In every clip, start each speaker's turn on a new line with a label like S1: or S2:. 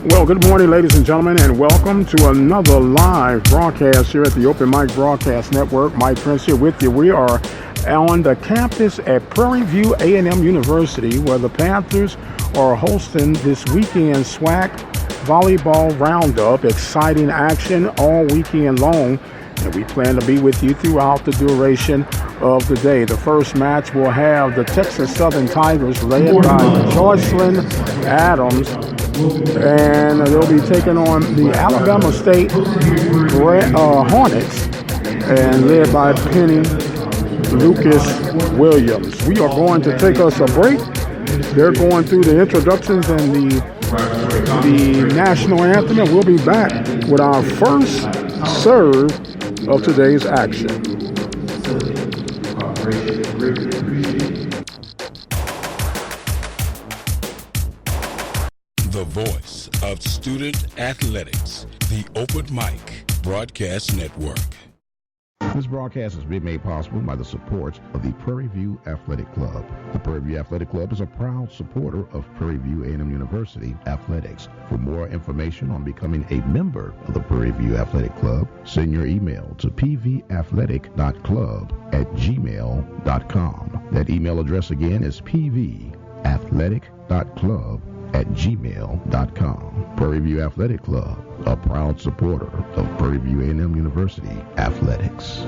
S1: Well, good morning, ladies and gentlemen, and welcome to another live broadcast here at the Open Mic Broadcast Network. Mike Prince here with you. We are on the campus at Prairie View A&M University, where the Panthers are hosting this weekend Swac Volleyball Roundup. Exciting action all weekend long, and we plan to be with you throughout the duration of the day. The first match will have the Texas Southern Tigers, led by Jocelyn Adams, and they'll be taking on the Alabama State Hornets, and led by Penny Lucas Williams. We are going to take us a break. They're going through the introductions and the national anthem, and we'll be back with our first serve of today's action.
S2: The voice of student athletics, the Open Mic Broadcast Network.
S3: This broadcast is being made possible by the support of the Prairie View Athletic Club. The Prairie View Athletic Club is a proud supporter of Prairie View A&M University athletics. For more information on becoming a member of the Prairie View Athletic Club, send your email to pvathletic.club@gmail.com. That email address again is pvathletic.club@gmail.com. Prairie View Athletic Club, a proud supporter of Prairie View A&M University athletics.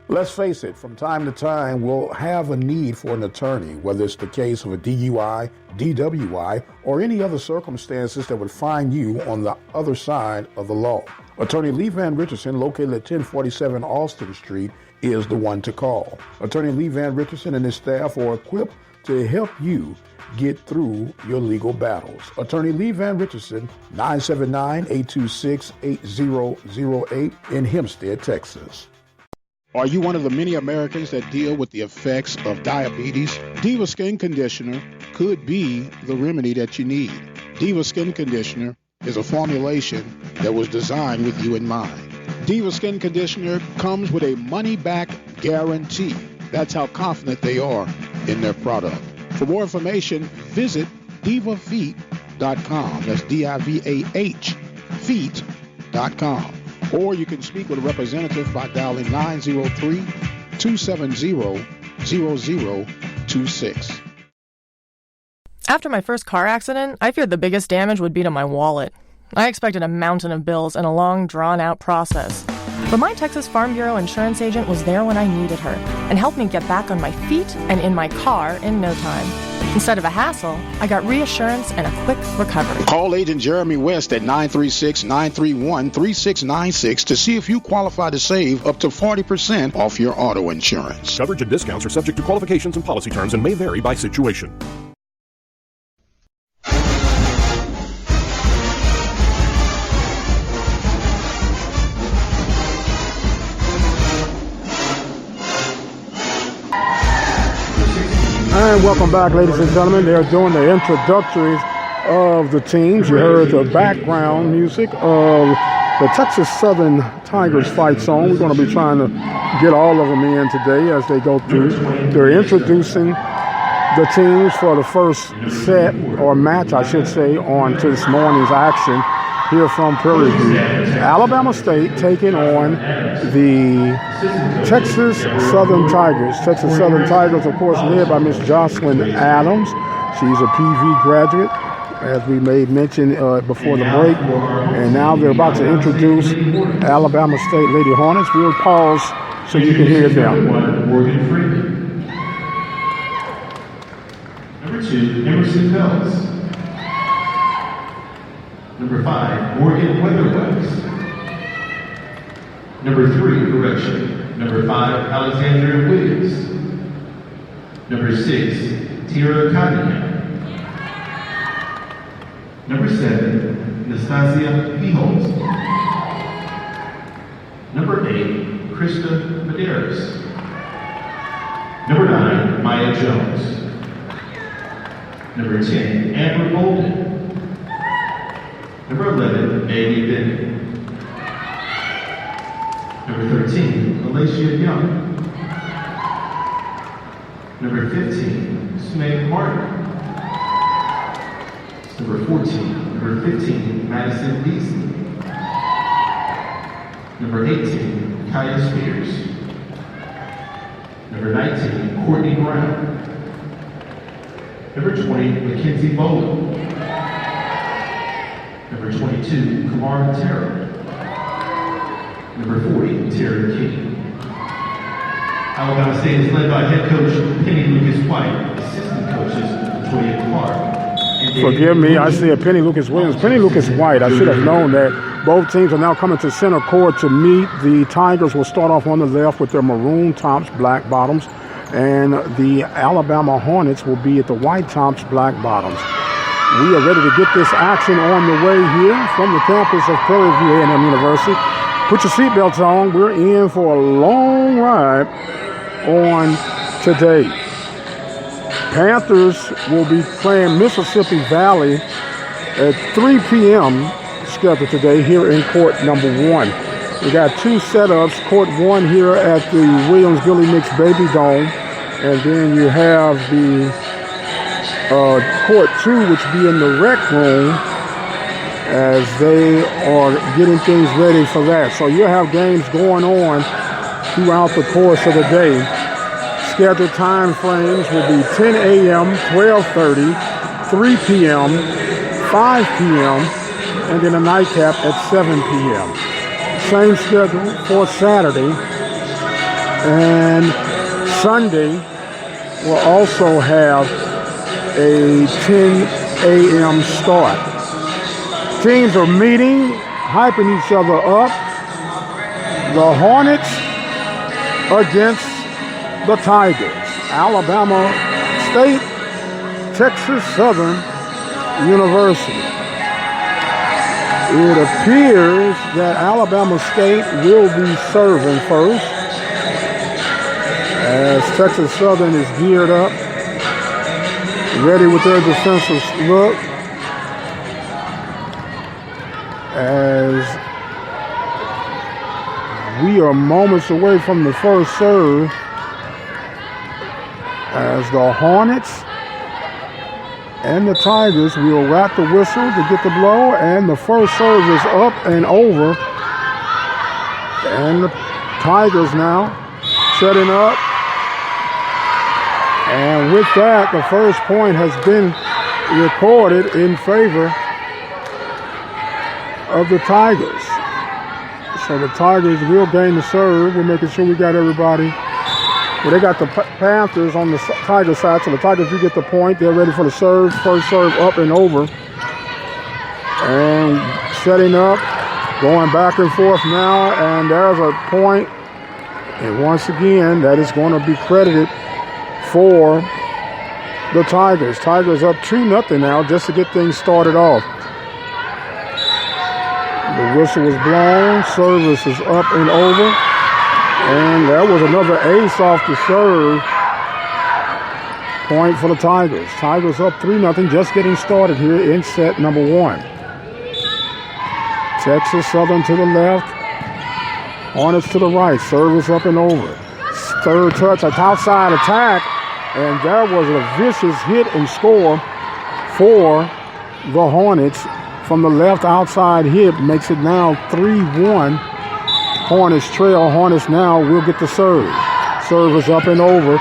S1: Let's face it, from time to time, we'll have a need for an attorney, whether it's the case of a DUI, DWI, or any other circumstances that would find you on the other side of the law. Attorney Lee Van Richardson, located at 1047 Austin Street, is the one to call. Attorney Lee Van Richardson and his staff are equipped to help you get through your legal battles. Attorney Lee Van Richardson, 979-826-8008 in Hempstead, Texas. Are you one of the many Americans that deal with the effects of diabetes? Diva Skin Conditioner could be the remedy that you need. Diva Skin Conditioner is a formulation that was designed with you in mind. Diva Skin Conditioner comes with a money-back guarantee. That's how confident they are in their product. For more information, visit divafeet.com. That's D-I-V-A-H, feet.com. Or you can speak with a representative by dialing 903-270-0026.
S4: After my first car accident, I feared the biggest damage would be to my wallet. I expected a mountain of bills and a long, drawn-out process. But my Texas Farm Bureau insurance agent was there when I needed her and helped me get back on my feet and in my car in no time. Instead of a hassle, I got reassurance and a quick recovery.
S1: Call Agent Jeremy West at 936-931-3696 to see if you qualify to save up to 40% off your auto insurance.
S5: Coverage and discounts are subject to qualifications and policy terms and may vary by situation.
S1: And welcome back, ladies and gentlemen. They're doing the introductories of the teams. You heard the background music of the Texas Southern Tigers fight song. We're going to be trying to get all of them in today as they go through. They're introducing the teams for the first set, or match, I should say, on to this morning's action here from Prairie View. Alabama State taking on the Texas Southern Tigers. Texas Southern Tigers, of course, led by Miss Jocelyn Adams. She's a PV graduate, as we made mention before the break. And now they're about to introduce Alabama State Lady Hornets. We'll pause so you can hear them.
S6: Morgan Freeman. Number 2, Emerson Phelps. Number 5, Morgan Weatherwax. Number 3, correction. Number 5, Alexandra Williams. Number 6, Tira Cunningham. Number 7, Nastasia Pijols. Number 8, Krista Medeiros. Number 9, Maya Jones. Number 10, Amber Bolden. Number 11, Amy Bennett. Number 13, Alicia Young. Number 15, Smeg Martin. Number 14, number 15, Madison Beasley. Number 18, Kaya Spears. Number 19, Courtney Brown. Number 20, Mackenzie Bowling. Number 22, Kamara Terrell. Number 40, Terry King. Alabama State is led by head coach Penny Lucas White, assistant coaches Latoya Clark.
S1: Forgive me, I see a Penny Lucas Williams. Penny Lucas White, I should have known that. Both teams are now coming to center court to meet. The Tigers will start off on the left with their maroon tops, black bottoms. And the Alabama Hornets will be at the white tops, black bottoms. We are ready to get this action on the way here from the campus of Prairie View A&M University. Put your seatbelts on. We're in for a long ride on today. Panthers will be playing Mississippi Valley at 3 p.m. scheduled today here in court number 1. We got 2 setups. Court 1 here at the Williams Billy Nix Baby Dome. And then you have the court 2, which be in the rec room as they are getting things ready for that. So you have games going on throughout the course of the day. Scheduled time frames will be 10 a.m., 12:30, 3 p.m., 5 p.m., and then a nightcap at 7 p.m. Same schedule for Saturday. And Sunday will also have a 10 a.m. start. Teams are meeting, hyping each other up. The Hornets against the Tigers. Alabama State, Texas Southern University. It appears that Alabama State will be serving first as Texas Southern is geared up, ready with their defensive look. As we are moments away from the first serve, as the Hornets and the Tigers will wrap the whistle to get the blow, and the first serve is up and over. And the Tigers now setting up. And with that, the first point has been recorded in favor of the Tigers. So the Tigers will gain the serve. We're making sure we got everybody. Well, they got the Panthers on the Tiger side, so the Tigers do get the point. They're ready for the serve. First serve up and over. And setting up, going back and forth now, and there's a point. And once again, that is going to be credited for the Tigers. Tigers up 2-0 now just to get things started off. The whistle was blown. Service is up and over. And that was another ace off the serve. Point for the Tigers. Tigers up 3-0, just getting started here in set number 1. Texas Southern to the left. Hornets to the right. Service up and over. Third touch, an outside attack. And that was a vicious hit and score for the Hornets from the left outside hit. Makes it now 3-1. Hornets trail. Hornets now will get the serve. Serve is up and over.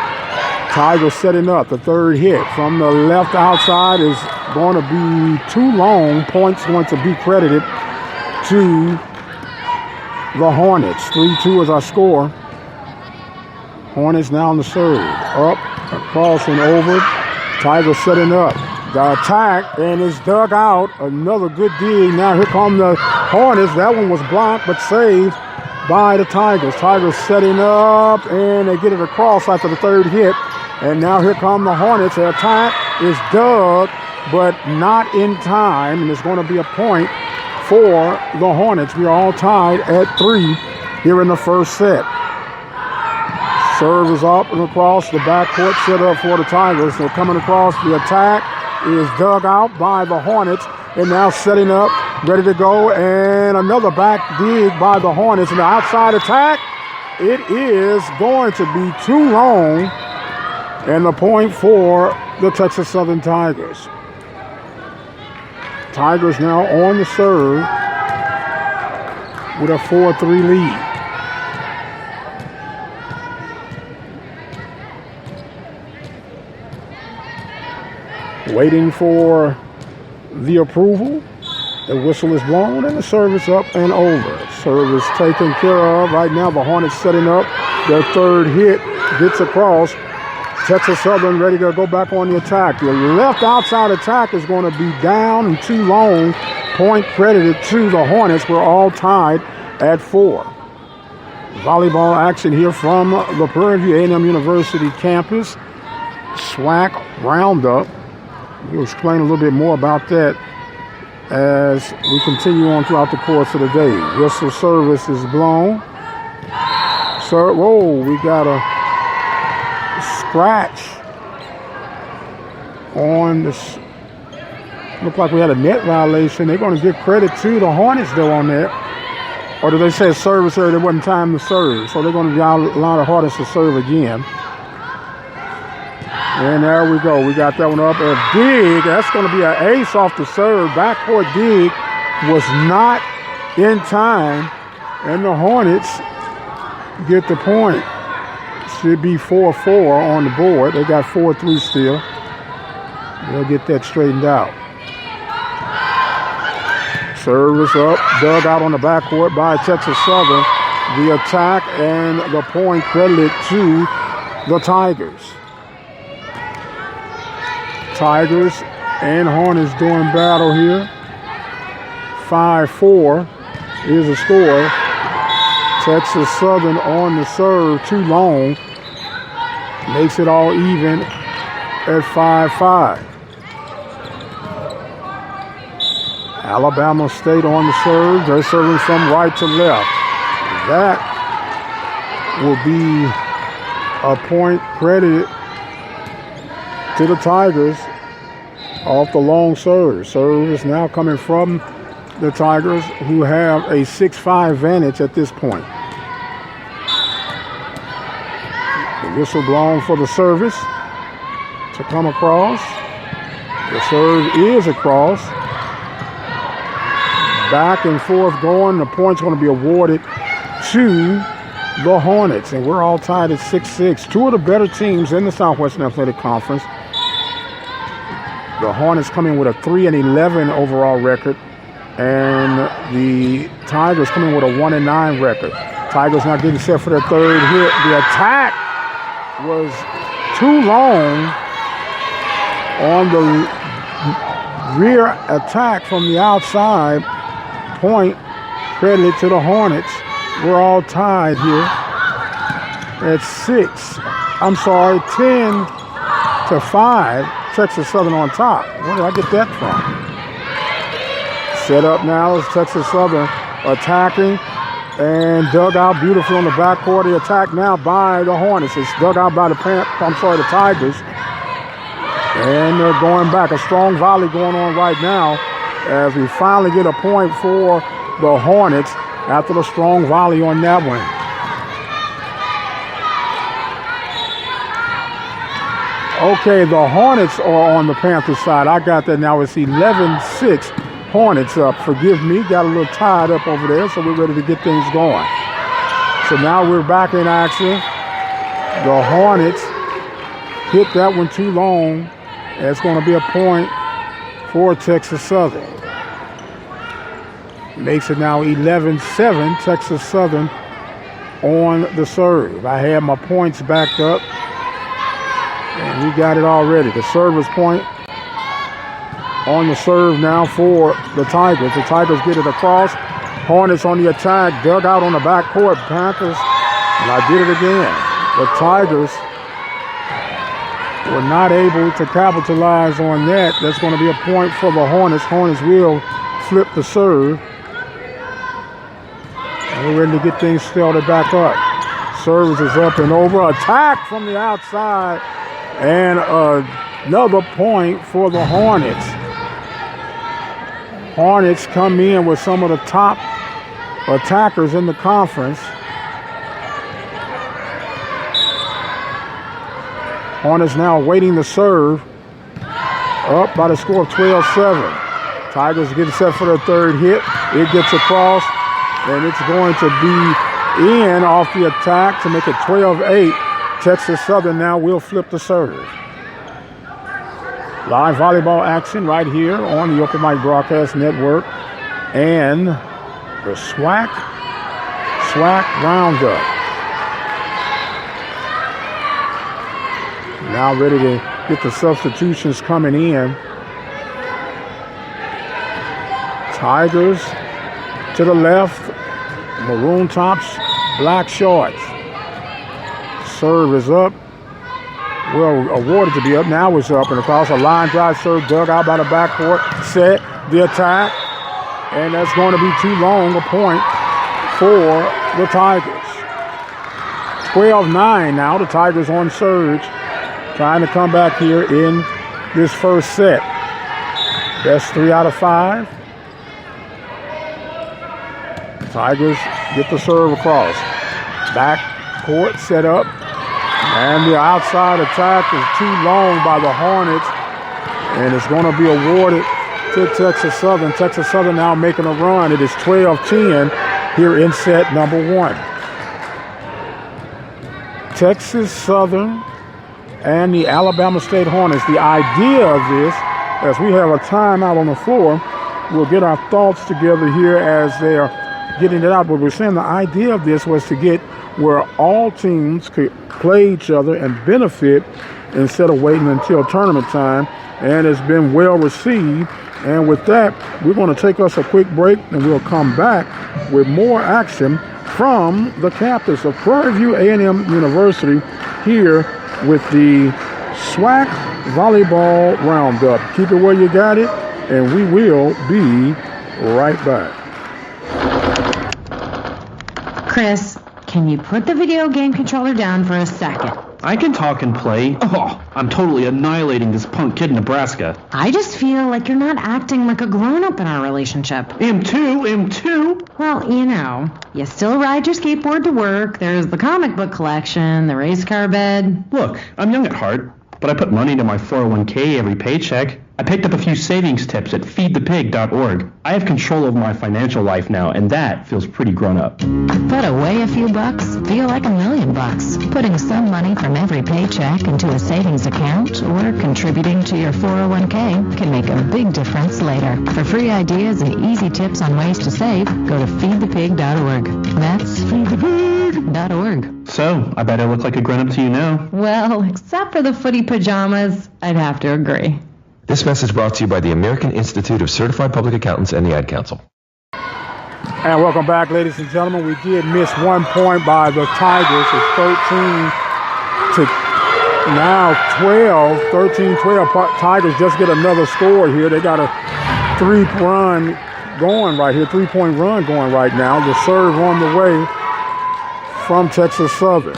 S1: Tigers setting up. The third hit from the left outside is going to be too long. Points going to be credited to the Hornets. 3-2 is our score. Hornets now on the serve. Up, across, and over. Tigers setting up. The attack, and it's dug out. Another good dig. Now here come the Hornets. That one was blocked, but saved by the Tigers. Tigers setting up, and they get it across after the third hit. And now here come the Hornets. The attack is dug, but not in time, and it's going to be a point for the Hornets. We are all tied at 3 here in the first set. Serve is up and across. The backcourt set up for the Tigers. They're coming across. The attack is dug out by the Hornets, and now setting up, ready to go, and another back dig by the Hornets. And the outside attack, it is going to be too long, and the point for the Texas Southern Tigers. Tigers now on the serve with a 4-3 lead. Waiting for the approval. The whistle is blown and the service up and over. Service taken care of. Right now the Hornets setting up their third hit. Gets across. Texas Southern ready to go back on the attack. The left outside attack is going to be down and too long. Point credited to the Hornets. We're all tied at 4. Volleyball action here from the Prairie View A&M University campus. Swac Roundup. We'll explain a little bit more about that as we continue on throughout the course of the day. Whistle service is blown. Whoa, we got a scratch on this. Looked like we had a net violation. They're going to give credit to the Hornets though on that. Or did they say service area? There wasn't time to serve. So they're going to allow the Hornets to serve again. And there we go. We got that one up. A dig. That's going to be an ace off the serve. Backcourt dig was not in time. And the Hornets get the point. Should be 4-4 on the board. They got 4-3 still. They'll get that straightened out. Service up. Dug out on the backcourt by Texas Southern. The attack and the point credited to the Tigers. Tigers and Hornets doing battle here. 5-4 is the score. Texas Southern on the serve, too long. Makes it all even at 5-5. Alabama State on the serve. They're serving from right to left. That will be a point credited to the Tigers off the long serve. Serve is now coming from the Tigers, who have a 6-5 advantage at this point. The whistle blown for the service to come across. The serve is across. Back and forth going. The point's going to be awarded to the Hornets, and we're all tied at 6-6. Two of the better teams in the Southwestern Athletic Conference. The Hornets coming with a 3-11 overall record, and the Tigers coming with a 1-9 record. Tigers now getting set for their third hit. The attack was too long on the rear attack from the outside. Point credited to the Hornets. We're all tied here at 10-5. Texas Southern on top. Where did I get that from? Set up now is Texas Southern attacking and dug out beautifully on the backcourt. The attack now by the Hornets. It's dug out by the Tigers. And they're going back. A strong volley going on right now as we finally get a point for the Hornets after the strong volley on that one. Okay, the Hornets are on the Panthers side. I got that now. It's 11-6. Hornets up. Forgive me. Got a little tied up over there, so we're ready to get things going. So now we're back in action. The Hornets hit that one too long. It's going to be a point for Texas Southern. Makes it now 11-7. Texas Southern on the serve. I had my points backed up. And we got it already. The service point on the serve now for the Tigers. The Tigers get it across. Hornets on the attack. Dug out on the backcourt. Panthers. And I did it again. The Tigers were not able to capitalize on that. That's going to be a point for the Hornets. Hornets will flip the serve. And we're ready to get things started back up. Service is up and over. Attack from the outside. And another point for the Hornets. Hornets come in with some of the top attackers in the conference. Hornets now waiting to serve. Up by the score of 12-7. Tigers getting set for their third hit. It gets across, and it's going to be in off the attack to make it 12-8. Texas Southern now will flip the serve. Live volleyball action right here on the Open Mic Broadcast Network and the Swac Roundup. Now ready to get the substitutions coming in. Tigers to the left, maroon tops, black shorts. Serve is up. Well, awarded to be up. Now it's up and across a line drive serve dug out by the backcourt. Set the attack. And that's going to be too long a point for the Tigers. 12-9 now. The Tigers on surge. Trying to come back here in this first set. Best 3 out of 5. Tigers get the serve across. Back court set up. And the outside attack is too long by the Hornets. And it's going to be awarded to Texas Southern. Texas Southern now making a run. It is 12-10 here in set number 1. Texas Southern and the Alabama State Hornets. The idea of this, as we have a timeout on the floor, we'll get our thoughts together here as they are getting it out. But we're saying the idea of this was to get where all teams could play each other and benefit instead of waiting until tournament time. And it's been well received. And with that, we're going to take us a quick break and we'll come back with more action from the campus of Prairie View A&M University here with the Swac Volleyball Roundup. Keep it where you got it, and we will be right back.
S7: Chris, can you put the video game controller down for a second?
S8: I can talk and play. Oh, I'm totally annihilating this punk kid in Nebraska.
S7: I just feel like you're not acting like a grown-up in our relationship.
S8: Am too.
S7: Well, you still ride your skateboard to work. There's the comic book collection, the race car bed.
S8: Look, I'm young at heart, but I put money into my 401k every paycheck. I picked up a few savings tips at feedthepig.org. I have control over my financial life now, and that feels pretty grown up.
S7: Put away a few bucks, feel like $1 million. Putting some money from every paycheck into a savings account or contributing to your 401k can make a big difference later. For free ideas and easy tips on ways to save, go to feedthepig.org. That's feedthepig.org.
S8: So, I bet I look like a grown-up to you now.
S7: Well, except for the footy pajamas, I'd have to agree.
S9: This message brought to you by the American Institute of Certified Public Accountants and the Ad Council.
S1: And welcome back, ladies and gentlemen. We did miss 1 point by the Tigers. It's 13 to now 12. 13-12. Tigers just get another score here. They got a 3-point run going right here. 3-point run going right now. The serve on the way from Texas Southern.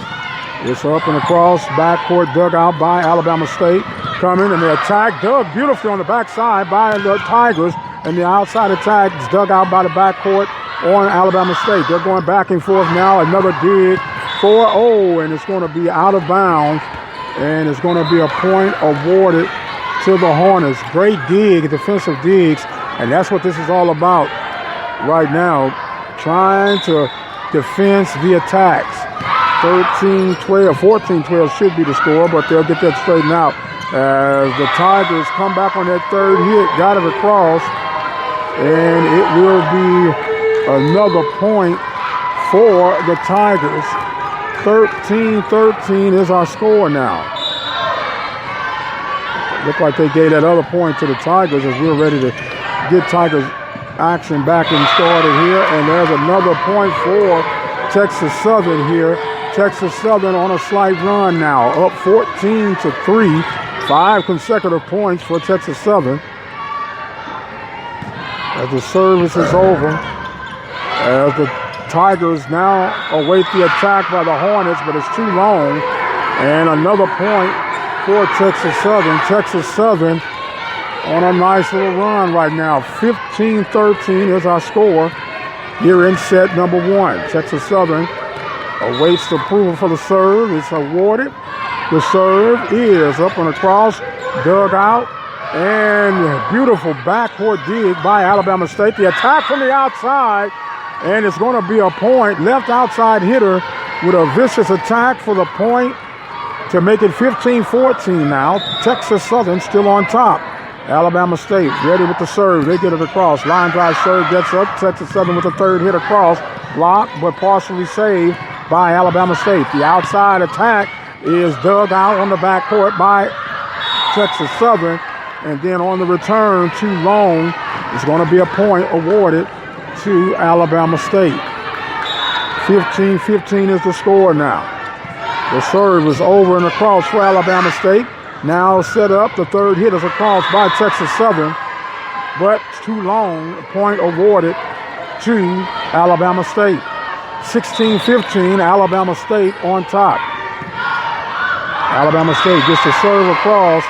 S1: It's up and across. Backcourt dug out by Alabama State. Coming, and the attack dug beautifully on the backside by the Tigers, and the outside attack is dug out by the backcourt on Alabama State. They're going back and forth now. Another dig for and it's going to be out of bounds, and it's going to be a point awarded to the Hornets. Great dig, defensive digs, and that's what this is all about right now, trying to defend the attacks. 13-12, 14-12 should be the score, but they'll get that straightened out. As the Tigers come back on that third hit, got it across, and it will be another point for the Tigers. 13-13 is our score now. Look like they gave that other point to the Tigers as we're ready to get Tigers action back and started here. And there's another point for Texas Southern here. Texas Southern on a slight run now, up 14-3. 5 consecutive points for Texas Southern. As the service is over, as the Tigers now await the attack by the Hornets, but it's too long. And another point for Texas Southern. Texas Southern on a nice little run right now. 15-13 is our score here in set number 1. Texas Southern awaits the approval for the serve. It's awarded. The serve is up and across, dug out And beautiful backcourt dig by Alabama State. The attack from the outside, and it's going to be a point. Left outside hitter with a vicious attack for the point to make it 15-14 now. Texas Southern still on top. Alabama State ready with the serve. They get it across. Line drive serve gets up. Texas Southern with the third hit across. Blocked but partially saved by Alabama State. The outside attack is dug out on the backcourt by Texas Southern. And then on the return, too long, it's going to be a point awarded to Alabama State. 15-15 is the score now. The serve is over and across for Alabama State. Now set up. The third hit is across by Texas Southern, but too long. Point awarded to Alabama State. 16-15, Alabama State on top. Alabama State gets the serve across.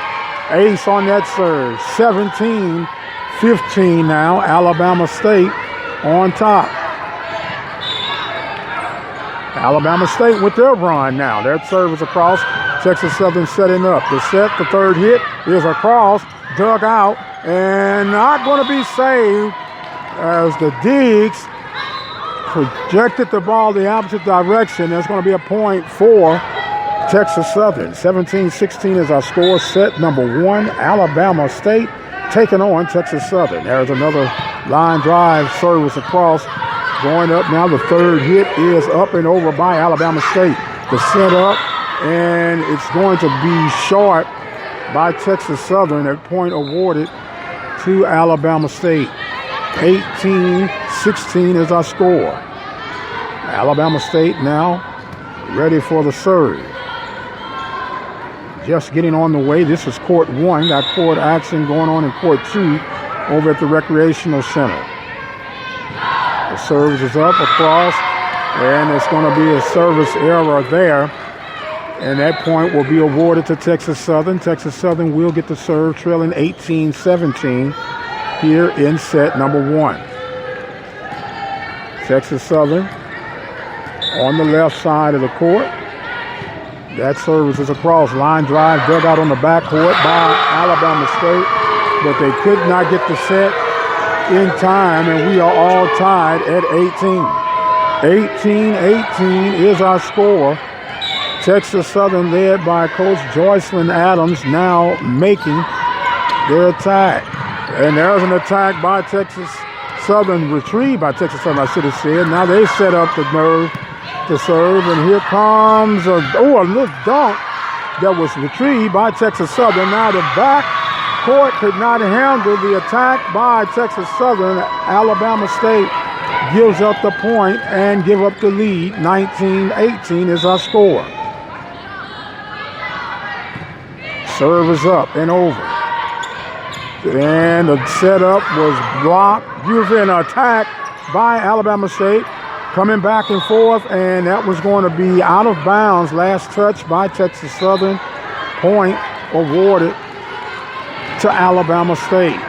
S1: Ace on that serve. 17-15 now, Alabama State on top. Alabama State with their run now. Their serve is across. Texas Southern setting up. The set, the third hit is across, dug out, and not going to be saved as the Diggs projected the ball the opposite direction. There's going to be a point for Texas Southern. 17-16 is our score. Set number one, Alabama State taking on Texas Southern. There's another line drive service across. Going up now, the third hit is up and over by Alabama State. The set up, and it's going to be short by Texas Southern. At point awarded to Alabama State. 18-16 is our score. Alabama State now ready for the serve. Just getting on the way. This is court one. Got court action going on in court two over at the Recreational Center. The service is up across, and it's going to be a service error there. And that point will be awarded to Texas Southern. Texas Southern will get the serve, trailing 18-17 here in set number one. Texas Southern on the left side of the court. That service is across. Line drive dug out on the backcourt by Alabama State, but they could not get the set in time, and we are all tied at 18. 18-18 is our score. Texas Southern led by Coach Joycelyn Adams now making their attack. And there's an attack by Texas Southern, retrieved by Texas Southern, I should have said. Now they set up the nerve to serve, and here comes a little dunk that was retrieved by Texas Southern. Now the back court could not handle the attack by Texas Southern. Alabama State gives up the point and give up the lead. 19-18 is our score. Serve is up and over. And the setup was blocked. Using an attack by Alabama State. Coming back and forth, and that was going to be out of bounds. Last touch by Texas Southern. Point awarded to Alabama State.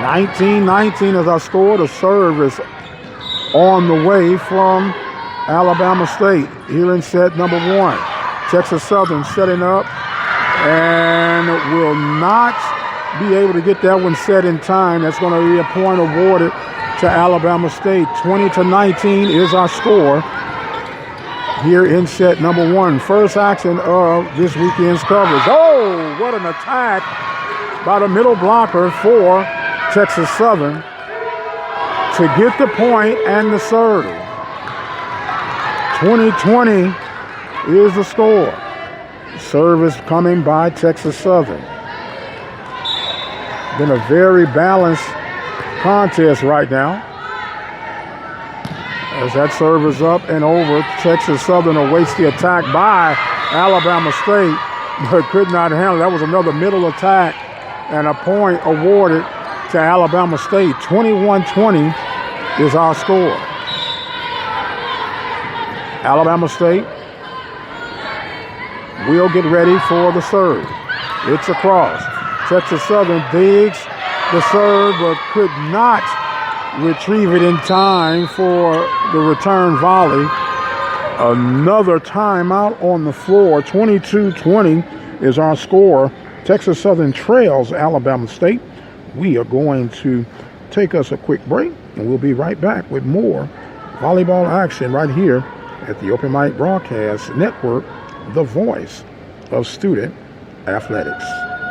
S1: 19-19 is our score. The serve is on the way from Alabama State here in set number one. Texas Southern setting up and will not be able to get that one set in time. That's going to be a point awarded to Alabama State. 20-19 is our score here in set number one. First action of this weekend's coverage. Oh, what an attack by the middle blocker for Texas Southern to get the point and the serve. 20-20 is the score. Service coming by Texas Southern. Been a very balanced contest right now. As that serve is up and over, Texas Southern awaits the attack by Alabama State, but could not handle it. That was another middle attack and a point awarded to Alabama State. 21-20 is our score. Alabama State will get ready for the serve. It's across. Texas Southern digs the serve, but could not retrieve it in time for the return volley. Another timeout on the floor. 22-20 is our score Texas Southern trails Alabama State. We are going to take us a quick break, and we'll be right back with more volleyball action right here at the Open Mic Broadcast Network, the voice of student athletics.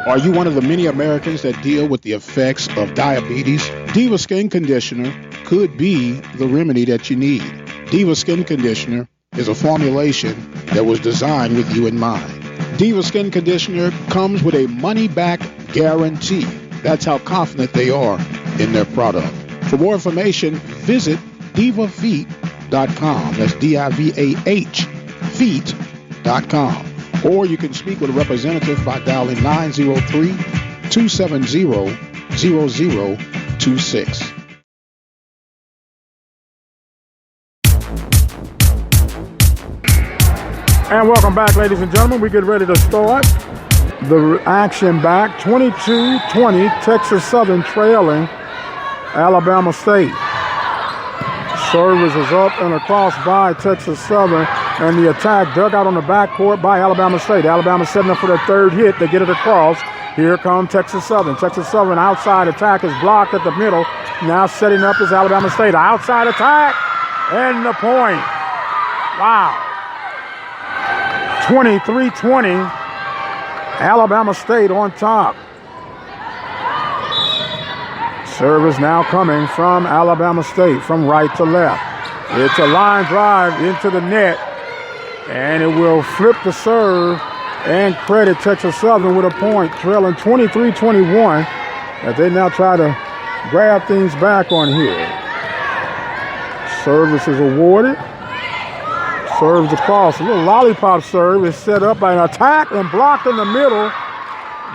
S10: Are you one of the many Americans that deal with the effects of diabetes? Diva Skin Conditioner could be the remedy that you need. Diva Skin Conditioner is a formulation that was designed with you in mind. Diva Skin Conditioner comes with a money-back guarantee. That's how confident they are in their product. For more information, visit divafeet.com. That's D-I-V-A-H, feet.com. Or you can speak with a representative by dialing 903-270-0026.
S1: And welcome back, ladies and gentlemen. We get ready to start the action back. 22-20, Texas Southern trailing Alabama State. Service is up and across by Texas Southern, and the attack dug out on the backcourt by Alabama State. Alabama setting up for their third hit. They get it across. Here comes Texas Southern. Texas Southern outside attack is blocked at the middle. Now setting up is Alabama State. Outside attack and the point. Wow. 23-20. Alabama State on top. Service now coming from Alabama State from right to left. It's a line drive into the net, and it will flip the serve and credit Texas Southern with a point, trailing 23-21 as they now try to grab things back on here. Service is awarded. Serves across. A little lollipop serve is set up by an attack and blocked in the middle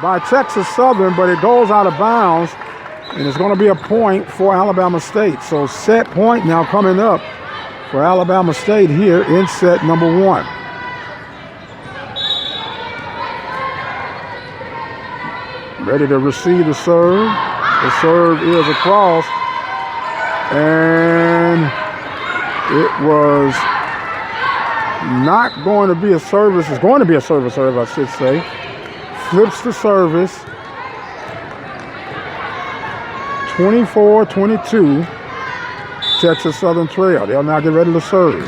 S1: by Texas Southern, but it goes out of bounds. And it's going to be a point for Alabama State. So set point now coming up for Alabama State here in set number one. Ready to receive the serve. The serve is across. And it was not going to be a service. It's going to be a service serve, I should say. Flips the service. 24-22, Texas Southern trail. They'll now get ready to serve.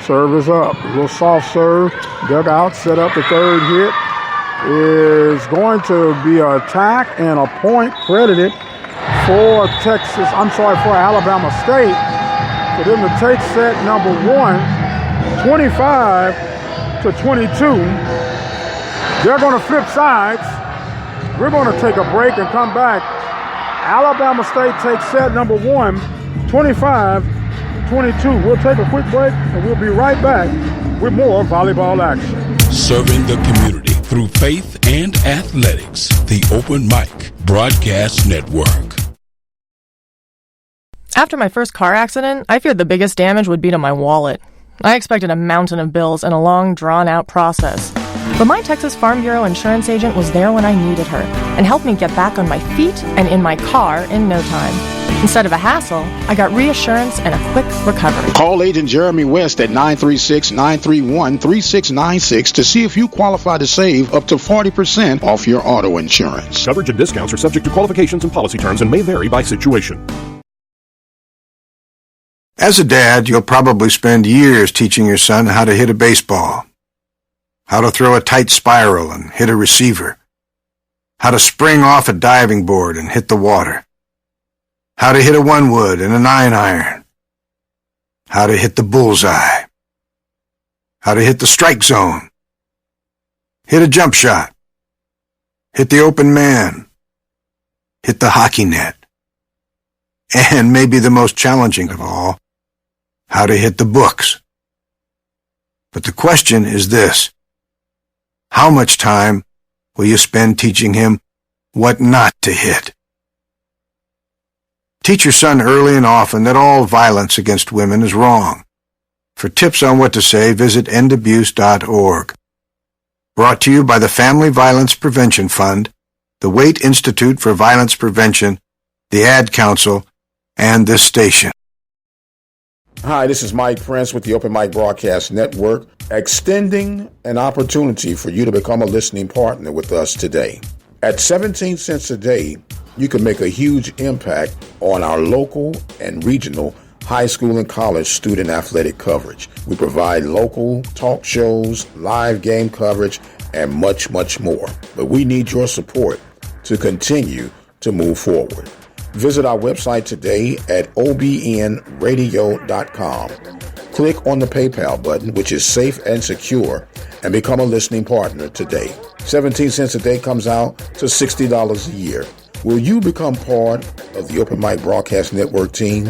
S1: Serve is up. A little soft serve. Dug out, set up the third hit. Is going to be an attack and a point credited for for Alabama State. For them to take set number one, 25-22. They're going to flip sides. We're going to take a break and come back. Alabama State takes set number one, 25-22. We'll take a quick break, and we'll be right back with more volleyball action.
S2: Serving the community through faith and athletics. The Open Mic Broadcast Network.
S4: After my first car accident, I feared the biggest damage would be to my wallet. I expected a mountain of bills and a long, drawn-out process. But my Texas Farm Bureau insurance agent was there when I needed her and helped me get back on my feet and in my car in no time. Instead of a hassle, I got reassurance and a quick recovery.
S10: Call Agent Jeremy West at 936-931-3696 to see if you qualify to save up to 40% off your auto insurance.
S5: Coverage and discounts are subject to qualifications and policy terms and may vary by situation.
S11: As a dad, you'll probably spend years teaching your son how to hit a baseball, how to throw a tight spiral and hit a receiver, how to spring off a diving board and hit the water, how to hit a 1-wood and a 9-iron, how to hit the bullseye, how to hit the strike zone, hit a jump shot, hit the open man, hit the hockey net, and maybe the most challenging of all, how to hit the books. But the question is this: how much time will you spend teaching him what not to hit? Teach your son early and often that all violence against women is wrong. For tips on what to say, visit endabuse.org. Brought to you by the Family Violence Prevention Fund, the Waite Institute for Violence Prevention, the Ad Council, and this station.
S12: Hi, this is Mike Prince with the Open Mic Broadcast Network. extending an opportunity for you to become a listening partner with us today. At 17 cents a day, you can make a huge impact on our local and regional high school and college student athletic coverage. We provide local talk shows, live game coverage, and much, much more. But we need your support to continue to move forward. Visit our website today at obnradio.com. Click on the PayPal button, which is safe and secure, and become a listening partner today. 17 cents a day comes out to $60 a year. Will you become part of the Open Mic Broadcast Network team?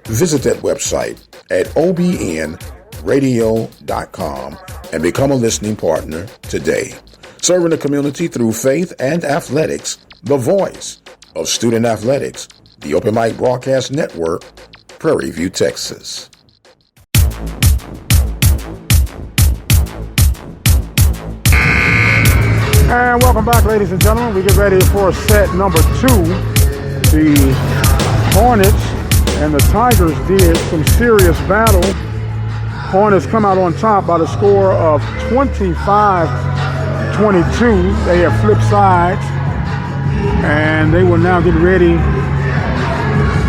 S12: Visit that website at obnradio.com and become a listening partner today. Serving the community through faith and athletics, the voice of student athletics, the Open Mic Broadcast Network, Prairie View, Texas.
S1: And welcome back, ladies and gentlemen. We get ready for set number 2. The Hornets and the Tigers did some serious battle. Hornets come out on top by the score of 25-22. They have flipped sides, and they will now get ready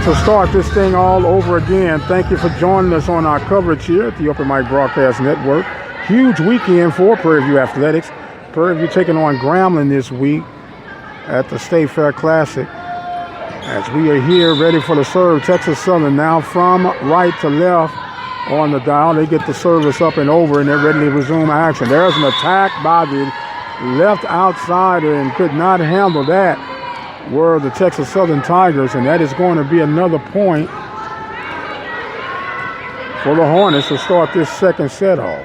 S1: to start this thing all over again. Thank you for joining us on our coverage here at the Open Mic Broadcast Network. Huge weekend for Prairie View Athletics. Prairie View taking on Grambling this week at the State Fair Classic. As we are here ready for the serve, Texas Southern now from right to left on the dial. They get the service up and over, and they're ready to resume action. There's an attack by the left outsider, and could not handle that were the Texas Southern Tigers, and that is going to be another point for the Hornets to start this second set off.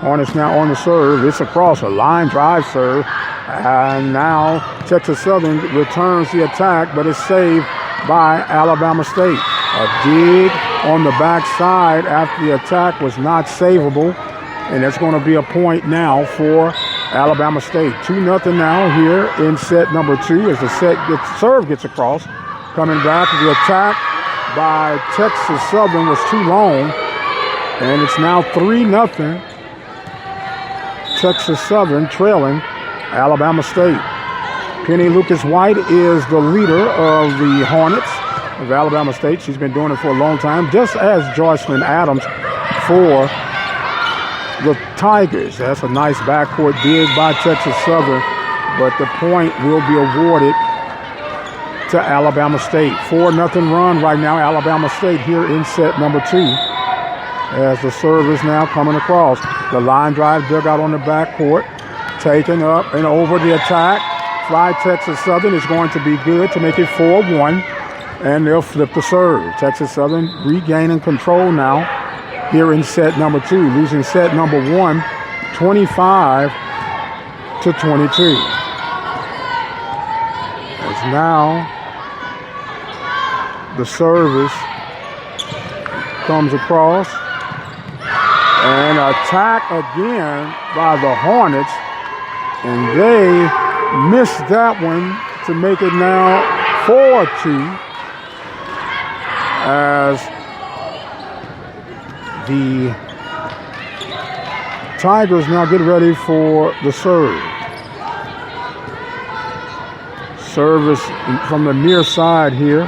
S1: Hornets now on the serve. It's across a line drive serve. And now Texas Southern returns the attack, but it's saved by Alabama State. A dig on the backside after the attack was not savable. And that's going to be a point now for Alabama State. 2-0 now here in set number 2 as the serve gets across. Coming back, the attack by Texas Southern was too long. And it's now 3-0. Texas Southern trailing Alabama State. Penny Lucas White is the leader of the Hornets of Alabama State. She's been doing it for a long time, just as Joycelyn Adams for the Tigers. That's a nice backcourt dig by Texas Southern, but the point will be awarded to Alabama State. 4-0 run right now, Alabama State here in set number 2. As the serve is now coming across. The line drive dug out on the backcourt. Taken up and over the attack. Fly Texas Southern is going to be good to make it 4-1. And they'll flip the serve. Texas Southern regaining control now here in set number 2. Losing set number 1, 25-22. As now the service comes across. And attack again by the Hornets. And they missed that one to make it now 4-2. As the Tigers now get ready for the serve. Service from the near side here.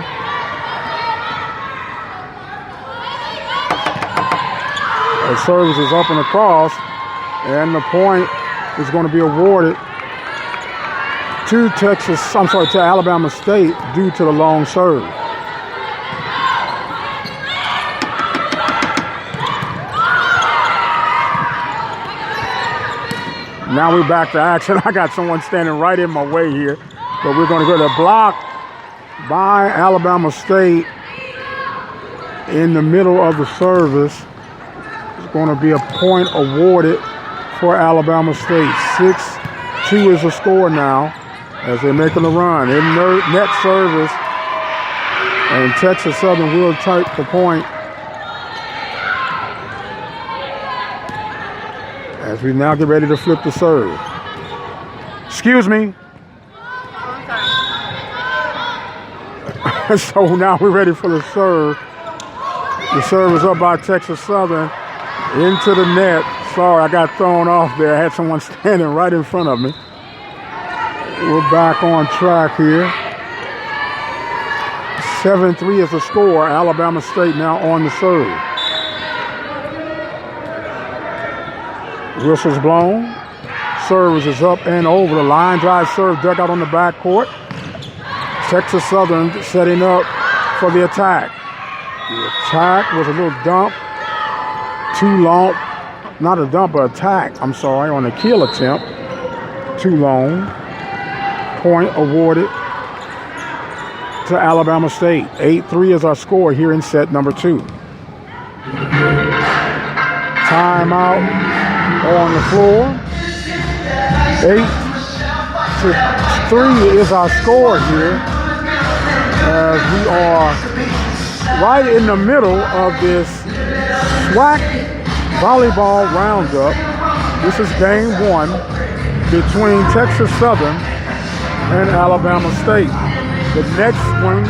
S1: The service is up and across, and the point is going to be awarded to Alabama State due to the long serve. Now we're back to action. I got someone standing right in my way here, but we're going to go to the block by Alabama State in the middle of the service. Going to be a point awarded for Alabama State. 6-2 is the score now as they're making a run. In net service, and Texas Southern will take the point as we now get ready to flip the serve. Excuse me. So now we're ready for the serve. The serve is up by Texas Southern. into the net. Sorry, I got thrown off there. I had someone standing right in front of me. We're back on track here. 7-3 is the score. Alabama State now on the serve. Whistle's blown. Serve is up and over. The line drive serve dug out on the backcourt. Texas Southern setting up for the attack. The attack was a little dump. Too long. Not a dump, but attack. I'm sorry, on the kill attempt. Too long. Point awarded to Alabama State. 8-3 is our score here in set number 2. Timeout on the floor. 8-3 is our score here, as we are right in the middle of this Swac Volleyball Roundup. This is game 1 between Texas Southern and Alabama State. The next one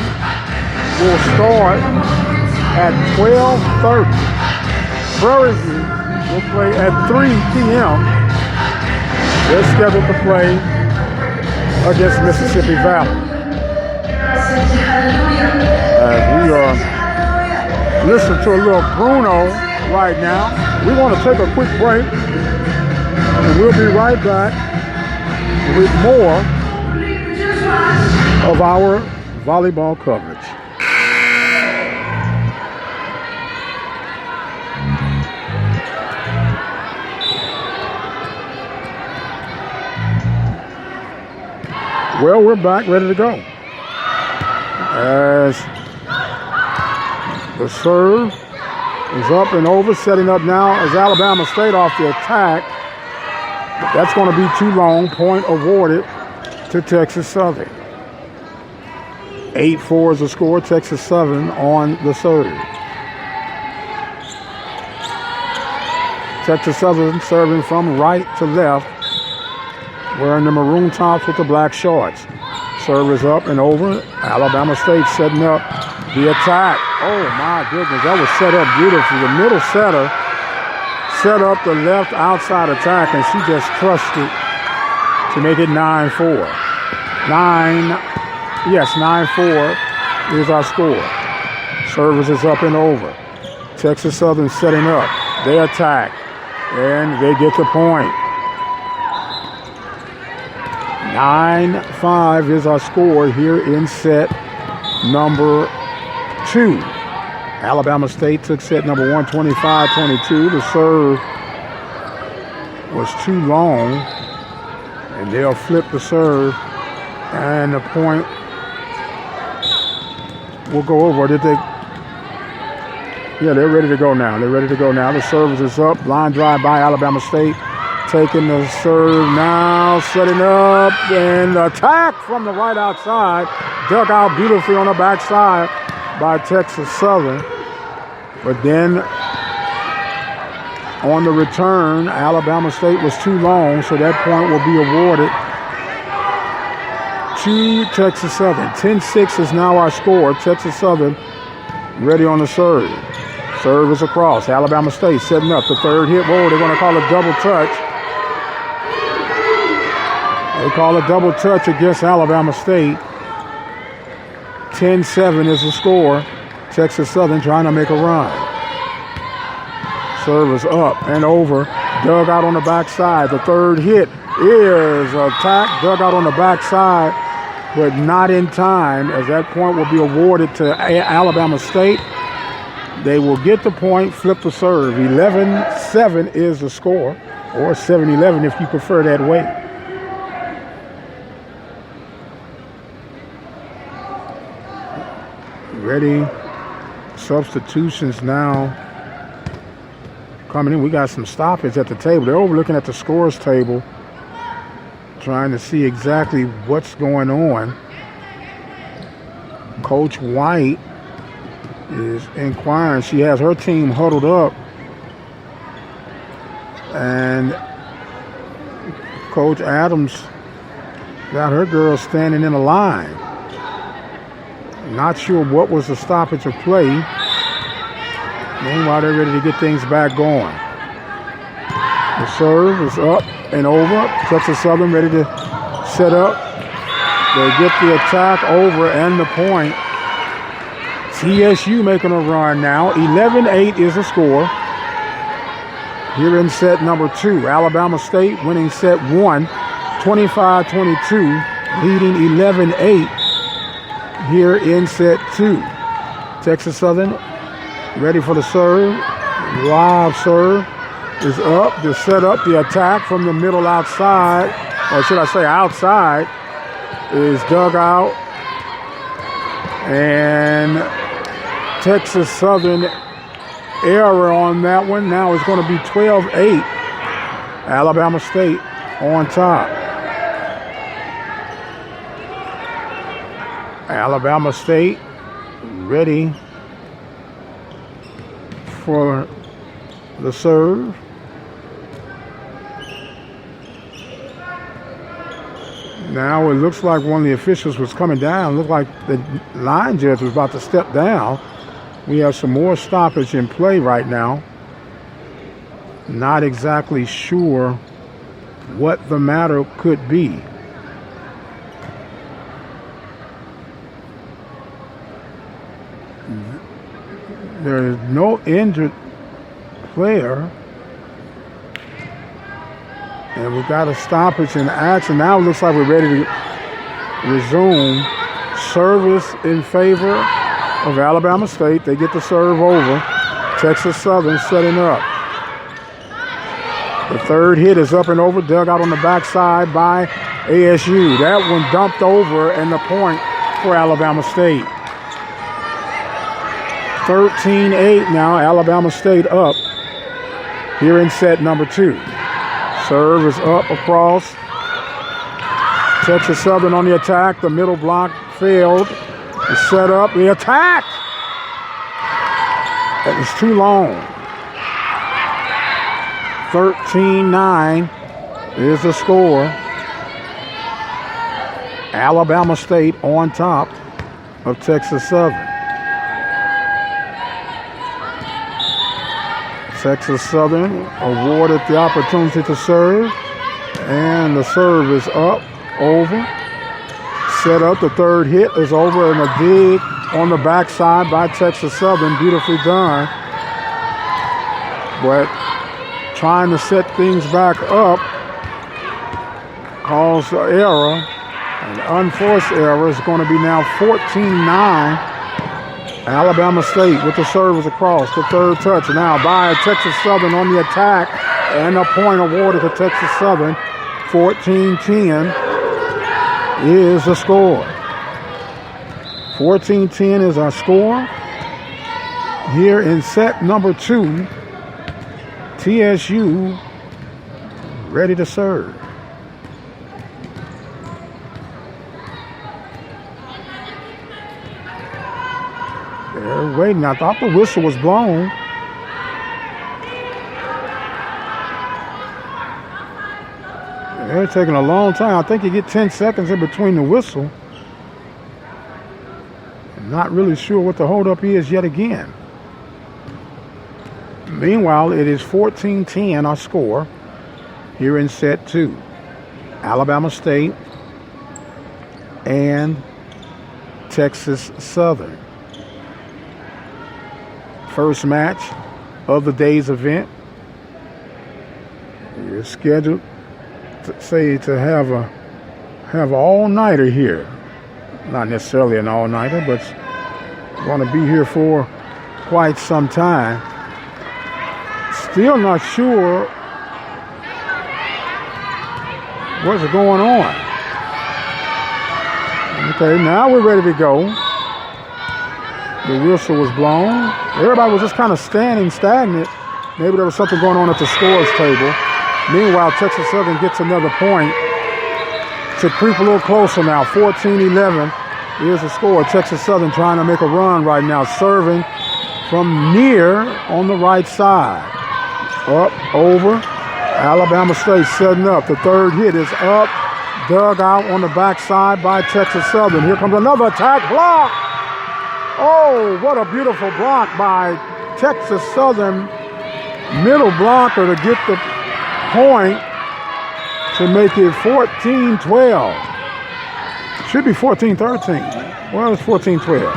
S1: will start at 12:30. Prairie will play at 3 p.m. They're scheduled to play against Mississippi Valley. As we are listening to a little Bruno right now, we want to take a quick break, and we'll be right back with more of our volleyball coverage. Well, we're back, ready to go. As the serve is up and over, setting up now as Alabama State off the attack. That's going to be too long. Point awarded to Texas Southern. 8-4 is the score. Texas Southern on the serve. Texas Southern serving from right to left, wearing the maroon tops with the black shorts. Serve is up and over. Alabama State setting up the attack. Oh my goodness, that was set up beautifully. The middle setter set up the left outside attack, and she just crushed it to make it 9-4. 9-4 is our score. Service is up and over. Texas Southern setting up. They attack, and they get the point. 9-5 is our score here in set number 2. Alabama State took set number 1, 25-22. The serve was too long, and they'll flip the serve, and the point will go over. Did they? Yeah, they're ready to go now. The service is up. Line drive by Alabama State. Taking the serve now, setting up, and attack from the right outside. Dug out beautifully on the backside by Texas Southern. But then on the return, Alabama State was too long, so that point will be awarded to Texas Southern. 10-6 is now our score. Texas Southern ready on the serve. Serve is across. Alabama State setting up the third hit. Whoa, they're going to call a double touch. They call a double touch against Alabama State. 10-7 is the score. Texas Southern trying to make a run. Serve is up and over. Dug out on the backside. The third hit is attacked. Dug out on the backside, but not in time, as that point will be awarded to Alabama State. They will get the point, flip the serve. 11-7 is the score, or 7-11 if you prefer that way. Ready. Substitutions now coming in. We got some stoppage at the table. They're overlooking at the scores table, trying to see exactly what's going on. Coach White is inquiring. She has her team huddled up, and Coach Adams got her girls standing in a line. Not sure what was the stoppage of play. Meanwhile, they're ready to get things back going. The serve is up and over. Texas Southern ready to set up. They get the attack over and the point. TSU making a run now. 11-8 is the score. Here in set number 2. Alabama State winning set 1, 25-22, leading 11-8 here in set 2. Texas Southern ready for the serve. Live serve is up. To set up the attack from the middle outside, or should I say outside, is dug out. And Texas Southern error on that one. Now it's going to be 12-8. Alabama State on top. Alabama State ready for the serve. Now it looks like one of the officials was coming down. It looked like the line judge was about to step down. We have some more stoppage in play right now. Not exactly sure what the matter could be. There is no injured player. And we've got a stoppage in action. Now it looks like we're ready to resume. Service in favor of Alabama State. They get the serve over. Texas Southern setting up. The third hit is up and over, dug out on the backside by ASU. That one dumped over, and the point for Alabama State. 13-8 now, Alabama State up here in set number 2. Serve is up across. Texas Southern on the attack. The middle block failed. The set up, the attack. That was too long. 13-9 is the score. Alabama State on top of Texas Southern. Texas Southern awarded the opportunity to serve, and the serve is up, over, set up. The third hit is over, and a dig on the backside by Texas Southern, beautifully done. But trying to set things back up caused an error. An unforced error is going to be now 14-9. Alabama State with the service across. The third touch now by Texas Southern on the attack, and a point awarded to Texas Southern. 14-10 is the score. 14-10 is our score. Here in set number 2, TSU ready to serve. They're waiting. I thought the whistle was blown. They're taking a long time. I think you get 10 seconds in between the whistle. I'm not really sure what the holdup is yet again. Meanwhile, it is 14-10 our score here in set 2. Alabama State and Texas Southern. First match of the day's event. You're scheduled to have an all-nighter here. Not necessarily an all-nighter, but going to be here for quite some time. Still not sure what's going on. Okay, now we're ready to go. The whistle was blown. Everybody was just kind of standing stagnant. Maybe there was something going on at the scores table. Meanwhile, Texas Southern gets another point to creep a little closer now. 14-11 is the score. Texas Southern trying to make a run right now. Serving from near on the right side. Up, over. Alabama State setting up. The third hit is up. Dug out on the backside by Texas Southern. Here comes another attack. Block. Oh, what a beautiful block by Texas Southern. Middle blocker to get the point to make it 14-12. Should be 14-13. Well, it's 14-12.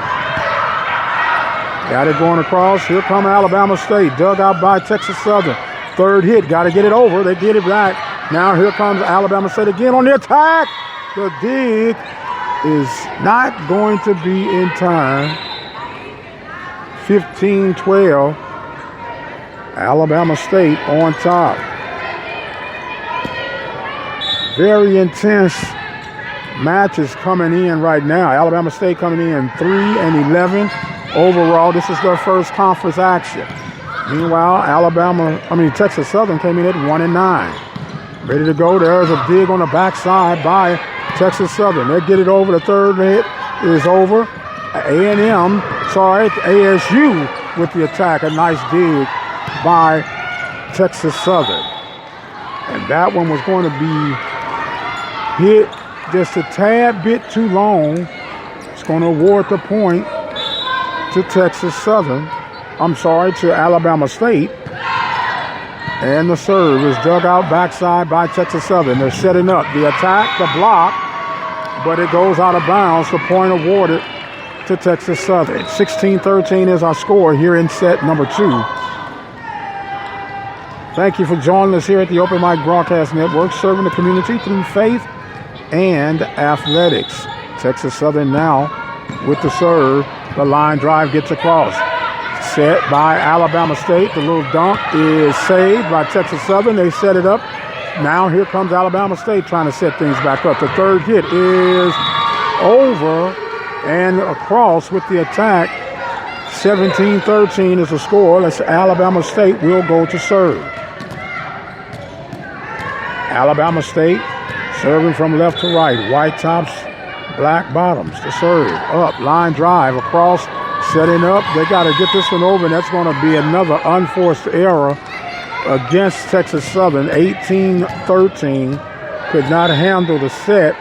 S1: Got it going across. Here come Alabama State. Dug out by Texas Southern. Third hit. Got to get it over. They get it back. Now here comes Alabama State again on the attack. The dig is not going to be in time. 15-12. Alabama State on top. Very intense matches coming in right now. Alabama State coming in 3-11 overall. This is their first conference action. Meanwhile, Texas Southern came in at 1-9. Ready to go. There's a dig on the backside by Texas Southern. They get it over. The third hit is over. ASU with the attack. A nice dig by Texas Southern. And that one was going to be hit just a tad bit too long. It's going to award the point to to Alabama State. And the serve is dug out backside by Texas Southern. They're setting up the attack, the block, but it goes out of bounds. The point awarded to Texas Southern. 16-13 is our score here in set number 2. Thank you for joining us here at the Open Mic Broadcast Network, serving the community through faith and athletics. Texas Southern now with the serve. The line drive gets across. Set by Alabama State. The little dunk is saved by Texas Southern. They set it up. Now here comes Alabama State trying to set things back up. The third hit is over and across with the attack. 17-13 is the score. That's Alabama State will go to serve. Alabama State serving from left to right. White tops, black bottoms. The serve up, line drive across, setting up. They got to get this one over, and that's going to be another unforced error against Texas Southern. 18-13. Could not handle the set.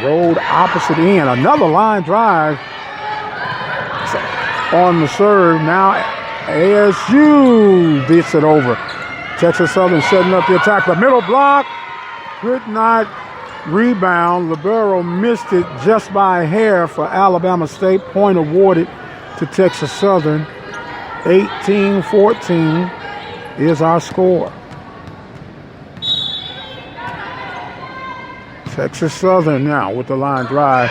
S1: Rolled opposite end. Another line drive on the serve. Now ASU beats it over. Texas Southern setting up the attack. The middle block could not rebound. Libero missed it just by a hair for Alabama State. Point awarded to Texas Southern. 18-14 is our score. Texas Southern now with the line drive.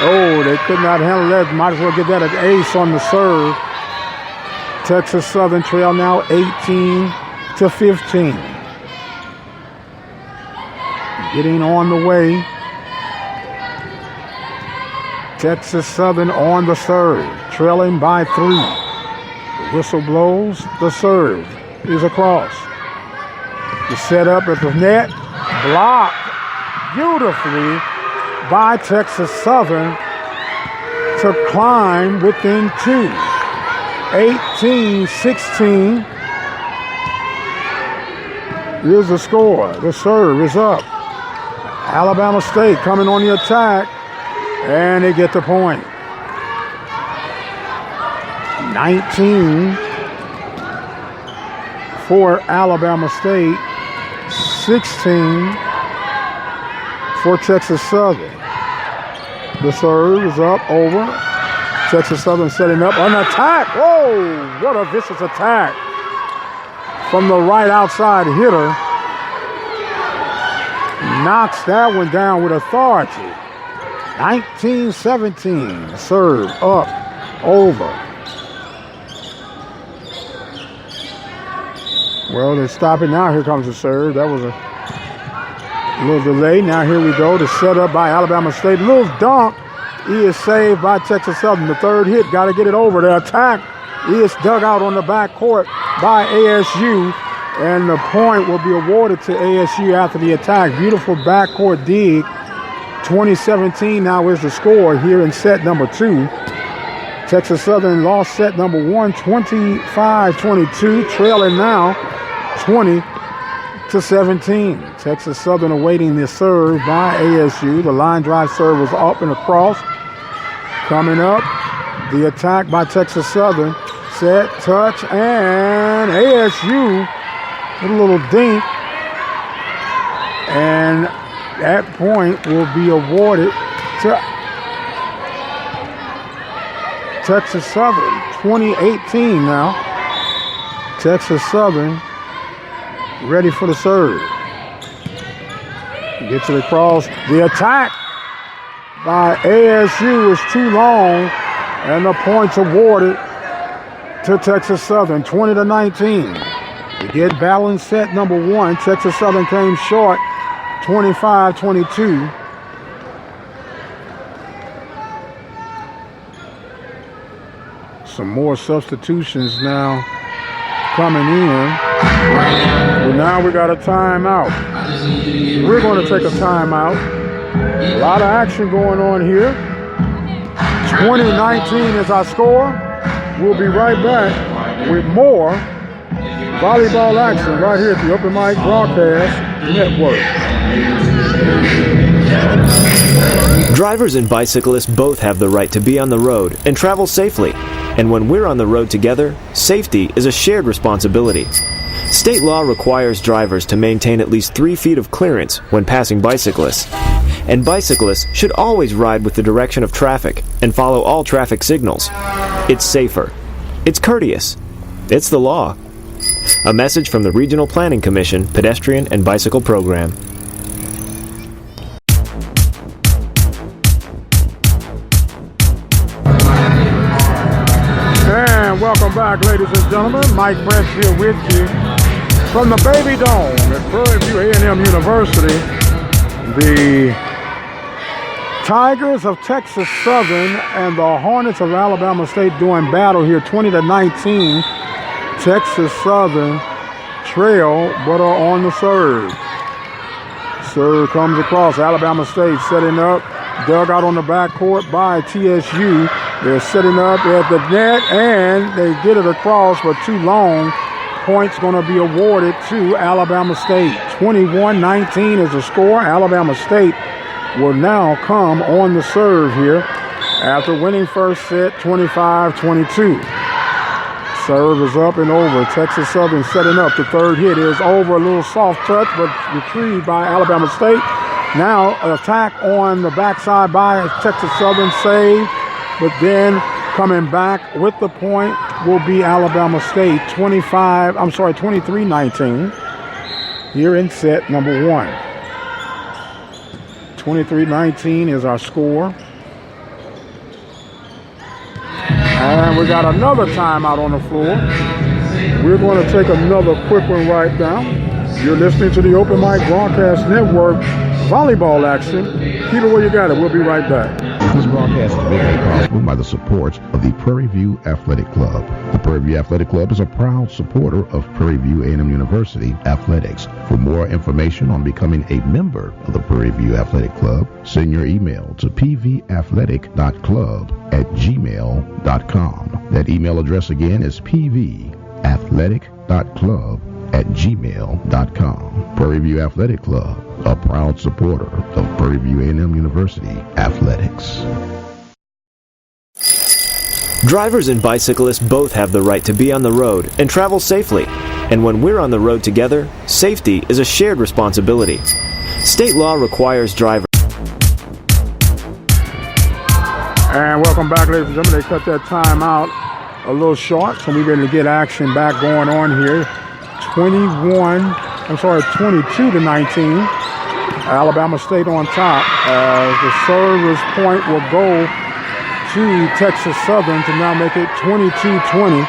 S1: Oh, they could not handle that. Might as well get that an ace on the serve. Texas Southern trail now 18-15. Getting on the way. Texas Southern on the serve, trailing by 3. The whistle blows. The serve is across. The setup at the net, blocked beautifully by Texas Southern to climb within 2. 18-16 is the score. The serve is up. Alabama State coming on the attack, and they get the point. 19 for Alabama State, 16 for Texas Southern. The serve is up, over. Texas Southern setting up an attack. Whoa, what a vicious attack from the right outside hitter. Knocks that one down with authority. 19-17. Serve up, over. Well, they're stopping now. Here comes the serve. That was a little delay. Now here we go. The setup by Alabama State. Little dunk. He is saved by Texas Southern. The third hit. Got to get it over. The attack is dug out on the back court by ASU. And the point will be awarded to ASU after the attack. Beautiful backcourt dig. 20-17 now is the score here in set number 2. Texas Southern lost set number 1, 25-22, trailing now 20-17. Texas Southern awaiting the serve by ASU. The line drive serve was up and across. Coming up, the attack by Texas Southern. Set, touch, and ASU with a little dink And that point will be awarded to Texas Southern. 2018 now. Texas Southern ready for the serve. Gets it across. The attack by ASU is too long, and the points awarded to Texas Southern, 20-19. To get balance set number one, Texas Southern came short, 25-22. Some more substitutions now coming in. Well, now we got a timeout. We're going to take a timeout. A lot of action going on here. 20-19 is our score. We'll be right back with more volleyball action right here at the Open Mic Broadcast Network.
S13: Drivers and bicyclists both have the right to be on the road and travel safely. And when we're on the road together, safety is a shared responsibility. State law requires drivers to maintain at least 3 feet of clearance when passing bicyclists. And bicyclists should always ride with the direction of traffic and follow all traffic signals. It's safer. It's courteous. It's the law. A message from the Regional Planning Commission Pedestrian and Bicycle Program.
S1: And welcome back, ladies and gentlemen. Mike Brett here with you from the Baby Dome at Prairie View A&M University. The Tigers of Texas Southern and the Hornets of Alabama State doing battle here, 20-19. Texas Southern trail, but are on the serve. Serve comes across. Alabama State setting up. Dug out on the backcourt by TSU. They're setting up at the net, and they get it across, but too long. Points going to be awarded to Alabama State. 21-19 is the score. Alabama State will now come on the serve here after winning first set 25-22. Serve is up and over. Texas Southern setting up. The third hit is over. A little soft touch, but retrieved by Alabama State. Now an attack on the backside by Texas Southern, save, but then coming back with the point will be Alabama State. 23-19 here in set number one. 23-19 is our score. And we got another timeout on the floor. We're going to take another quick one right now. You're listening to the Open Mic Broadcast Network volleyball action. Keep it where you got it. We'll be right back.
S3: This broadcast is made possible by the support of the Prairie View Athletic Club. The Prairie View Athletic Club is a proud supporter of Prairie View A&M University athletics. For more information on becoming a member of the Prairie View Athletic Club, send your email to pvathletic.club@gmail.com. That email address again is pvathletic.club@gmail.com. Prairie View Athletic Club, a proud supporter of Prairie View A&M University athletics.
S13: Drivers and bicyclists both have the right to be on the road and travel safely. And when we're on the road together, safety is a shared responsibility. State law requires drivers.
S1: And welcome back, ladies and gentlemen. They cut that time out a little short, so we're ready to get action back going on here. 22-19. Alabama State on top. The server's point will go to Texas Southern to now make it 22-20.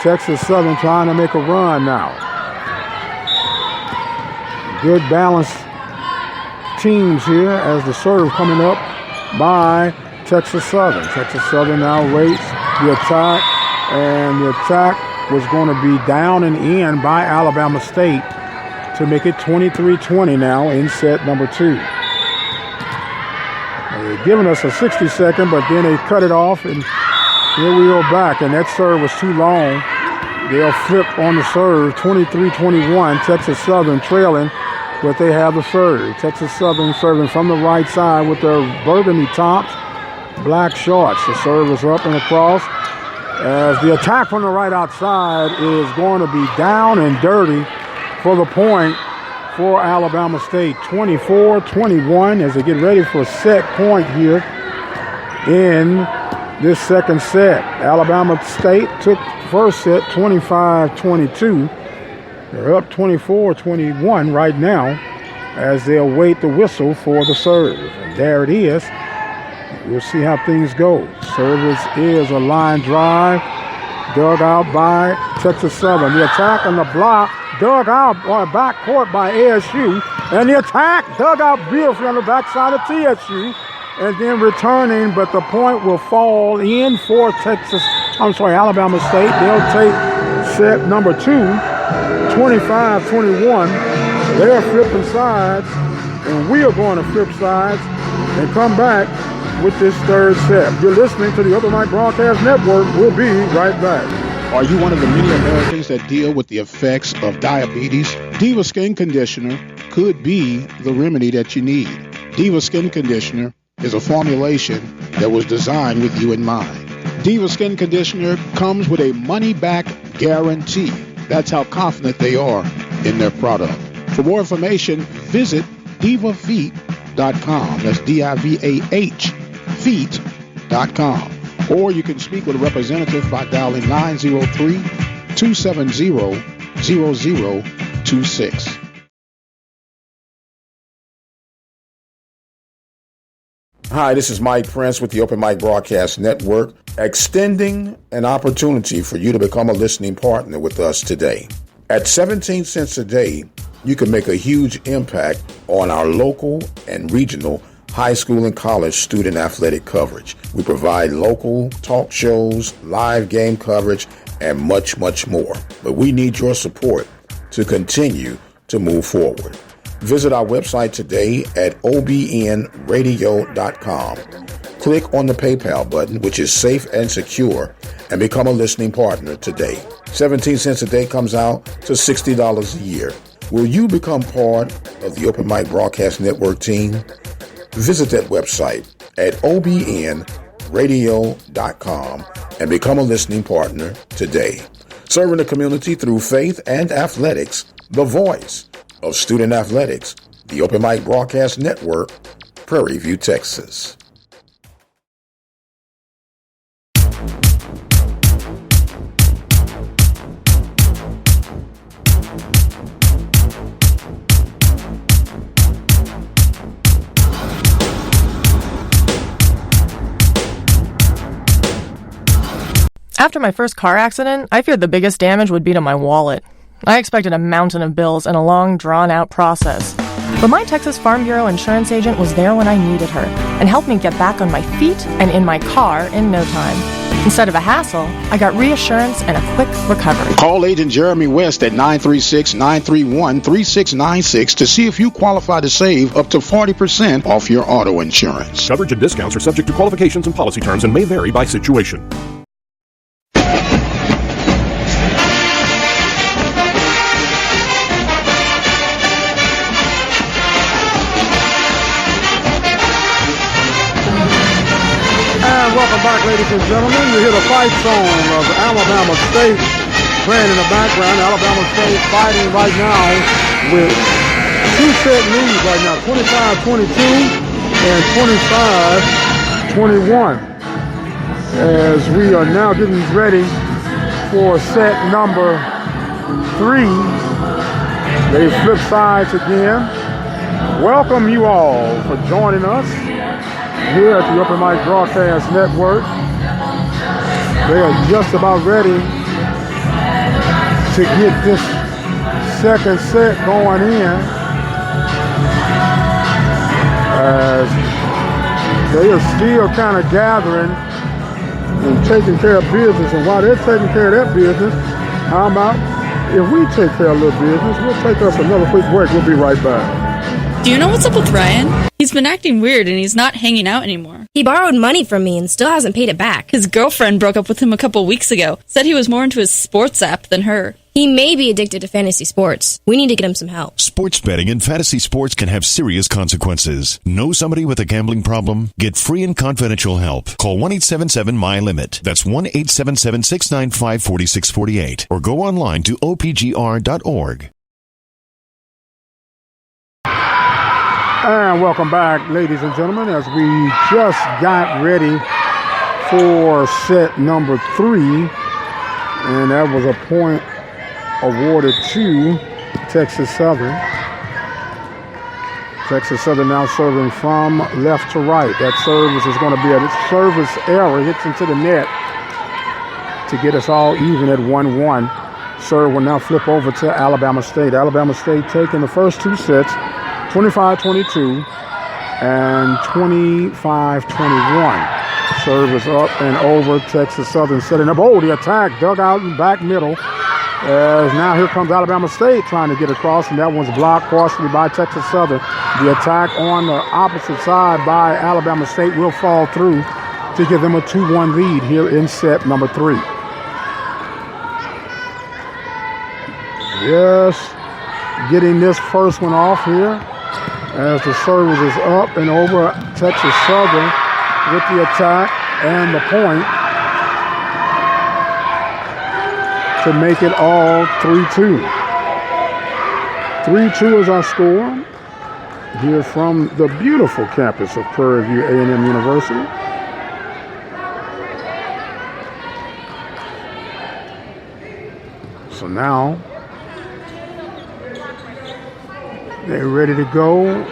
S1: Texas Southern trying to make a run now. Good balanced teams here as the serve coming up by Texas Southern. Texas Southern now waits the attack, and the attack was going to be down and in by Alabama State to make it 23-20 now in set number two. They're giving us a 60-second, but then they cut it off, and here we go back, and that serve was too long. They'll flip on the serve, 23-21. Texas Southern trailing, but they have the serve. Texas Southern serving from the right side with their burgundy tops, black shorts. The serve is up and across, as the attack from the right outside is going to be down and dirty for the point for Alabama State. 24-21 as they get ready for set point here in this second set. Alabama State took first set 25-22. They're up 24-21 right now as they await the whistle for the serve. And there it is. We'll see how things go. Service is a line drive, dug out by Texas Southern. The attack on the block, dug out on back court by ASU. And the attack dug out beautifully on the backside of TSU. And then returning, but the point will fall in for Alabama State. They'll take set number 2, 25-21. They're flipping sides, and we are going to flip sides and come back with this third set. You're listening to the Open Mic Broadcast Network. We'll be right back.
S10: Are you one of the many Americans that deal with the effects of diabetes? Diva Skin Conditioner could be the remedy that you need. Diva Skin Conditioner is a formulation that was designed with you in mind. Diva Skin Conditioner comes with a money-back guarantee. That's how confident they are in their product. For more information, visit divafeet.com. That's D-I-V-A-H, feet.com. Or you can speak with a representative by dialing 903-270-0026.
S12: Hi, this is Mike Prince with the Open Mic Broadcast Network, extending an opportunity for you to become a listening partner with us today. At 17 cents a day, you can make a huge impact on our local and regional high school and college student athletic coverage. We provide local talk shows, live game coverage, and much, much more. But we need your support to continue to move forward. Visit our website today at obnradio.com. Click on the PayPal button, which is safe and secure, and become a listening partner today. 17 cents a day comes out to $60 a year. Will you become part of the Open Mic Broadcast Network team? Visit that website at obnradio.com and become a listening partner today. Serving the community through faith and athletics, the voice of student athletics, the Open Mic Broadcast Network, Prairie View, Texas.
S4: After my first car accident, I feared the biggest damage would be to my wallet. I expected a mountain of bills and a long, drawn-out process. But my Texas Farm Bureau insurance agent was there when I needed her and helped me get back on my feet and in my car in no time. Instead of a hassle, I got reassurance and a quick recovery.
S10: Call Agent Jeremy West at 936-931-3696 to see if you qualify to save up to 40% off your auto insurance.
S5: Coverage and discounts are subject to qualifications and policy terms and may vary by situation.
S1: Welcome back, ladies and gentlemen. You hear the fight song of Alabama State playing in the background. Alabama State fighting right now with two-set leads right now, 25-22 and 25-21. As we are now getting ready for set number 3. They flip sides again. Welcome you all for joining us here at the Open Mic Broadcast Network. They are just about ready to get this second set going in, as they are still kind of gathering and taking care of business. And while they're taking care of that business, how about if we take care of a little business? We'll take us another quick break. We'll be right back.
S14: Do you know what's up with Ryan? He's been acting weird and he's not hanging out anymore.
S15: He borrowed money from me and still hasn't paid it back.
S14: His girlfriend broke up with him a couple weeks ago. Said he was more into his sports app than her.
S15: He may be addicted to fantasy sports. We need to get him some help.
S16: Sports betting and fantasy sports can have serious consequences. Know somebody with a gambling problem? Get free and confidential help. Call 1-877-MY-LIMIT. That's 1-877-695-4648. Or go online to opgr.org.
S1: And welcome back, ladies and gentlemen, as we just got ready for set number 3. And that was a point awarded to Texas Southern. Texas Southern now serving from left to right. That service is going to be a service error, hits into the net to get us all even at 1-1. Serve will now flip over to Alabama State. Alabama State taking the first 2 sets, 25-22 and 25-21. Service up and over. Texas Southern setting up. Oh, the attack dug out in back middle. As now here comes Alabama State trying to get across, and that one's blocked partially by Texas Southern. The attack on the opposite side by Alabama State will fall through to give them a 2-1 lead here in set number 3. Yes, getting this first one off here as the service is up and over. Texas Southern with the attack and the point to make it all 3-2. 3-2 is our score here from the beautiful campus of Prairie View A&M University. So now they're ready to go.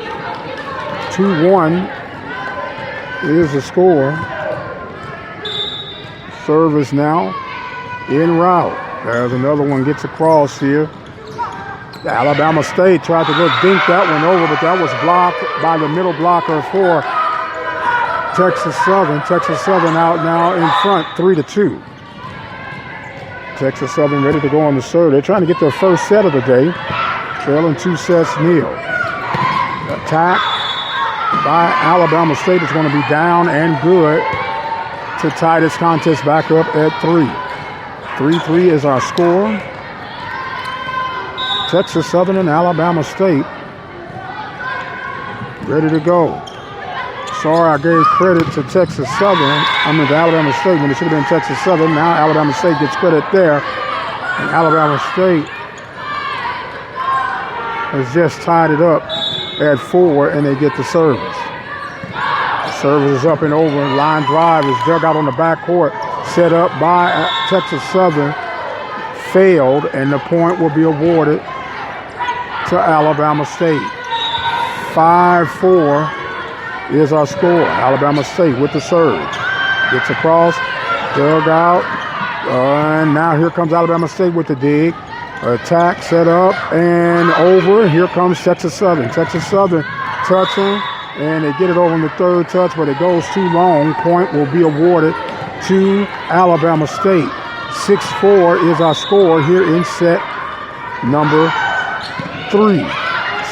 S1: 2-1 is the score. Service now en route. As another one gets across here. Alabama State tried to go dink that one over, but that was blocked by the middle blocker for Texas Southern. Texas Southern out now in front, 3-2. Texas Southern ready to go on the serve. They're trying to get their first set of the day. Trailing 2-0. Attack by Alabama State is going to be down and good to tie this contest back up at 3. 3-3 is our score. Texas Southern and Alabama State ready to go. Sorry, I gave credit to Texas Southern. To Alabama State when it should have been Texas Southern. Now Alabama State gets credit there. And Alabama State has just tied it up at 4, and they get the service. Service is up and over. Line drive is dug out on the backcourt. Set up by Texas Southern. Failed, and the point will be awarded to Alabama State. 5-4 is our score. Alabama State with the surge. Gets across, dug out, and now here comes Alabama State with the dig. Attack set up and over. Here comes Texas Southern. Texas Southern touching, and they get it over on the third touch, but it goes too long. Point will be awarded to Alabama State. 6-4 is our score here in set number 3.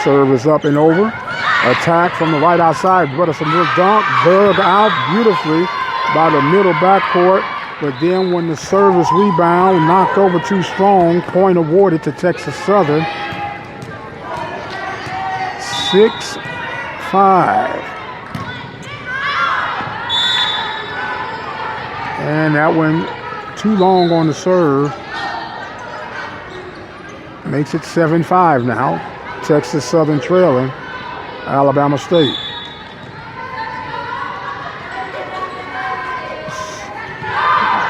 S1: Serve is up and over. Attack from the right outside, but it's a little dunk, dug out beautifully by the middle backcourt. But then when the service rebound knocked over too strong, point awarded to Texas Southern. 6-5. And that one too long on the serve. Makes it 7-5 now. Texas Southern trailing Alabama State.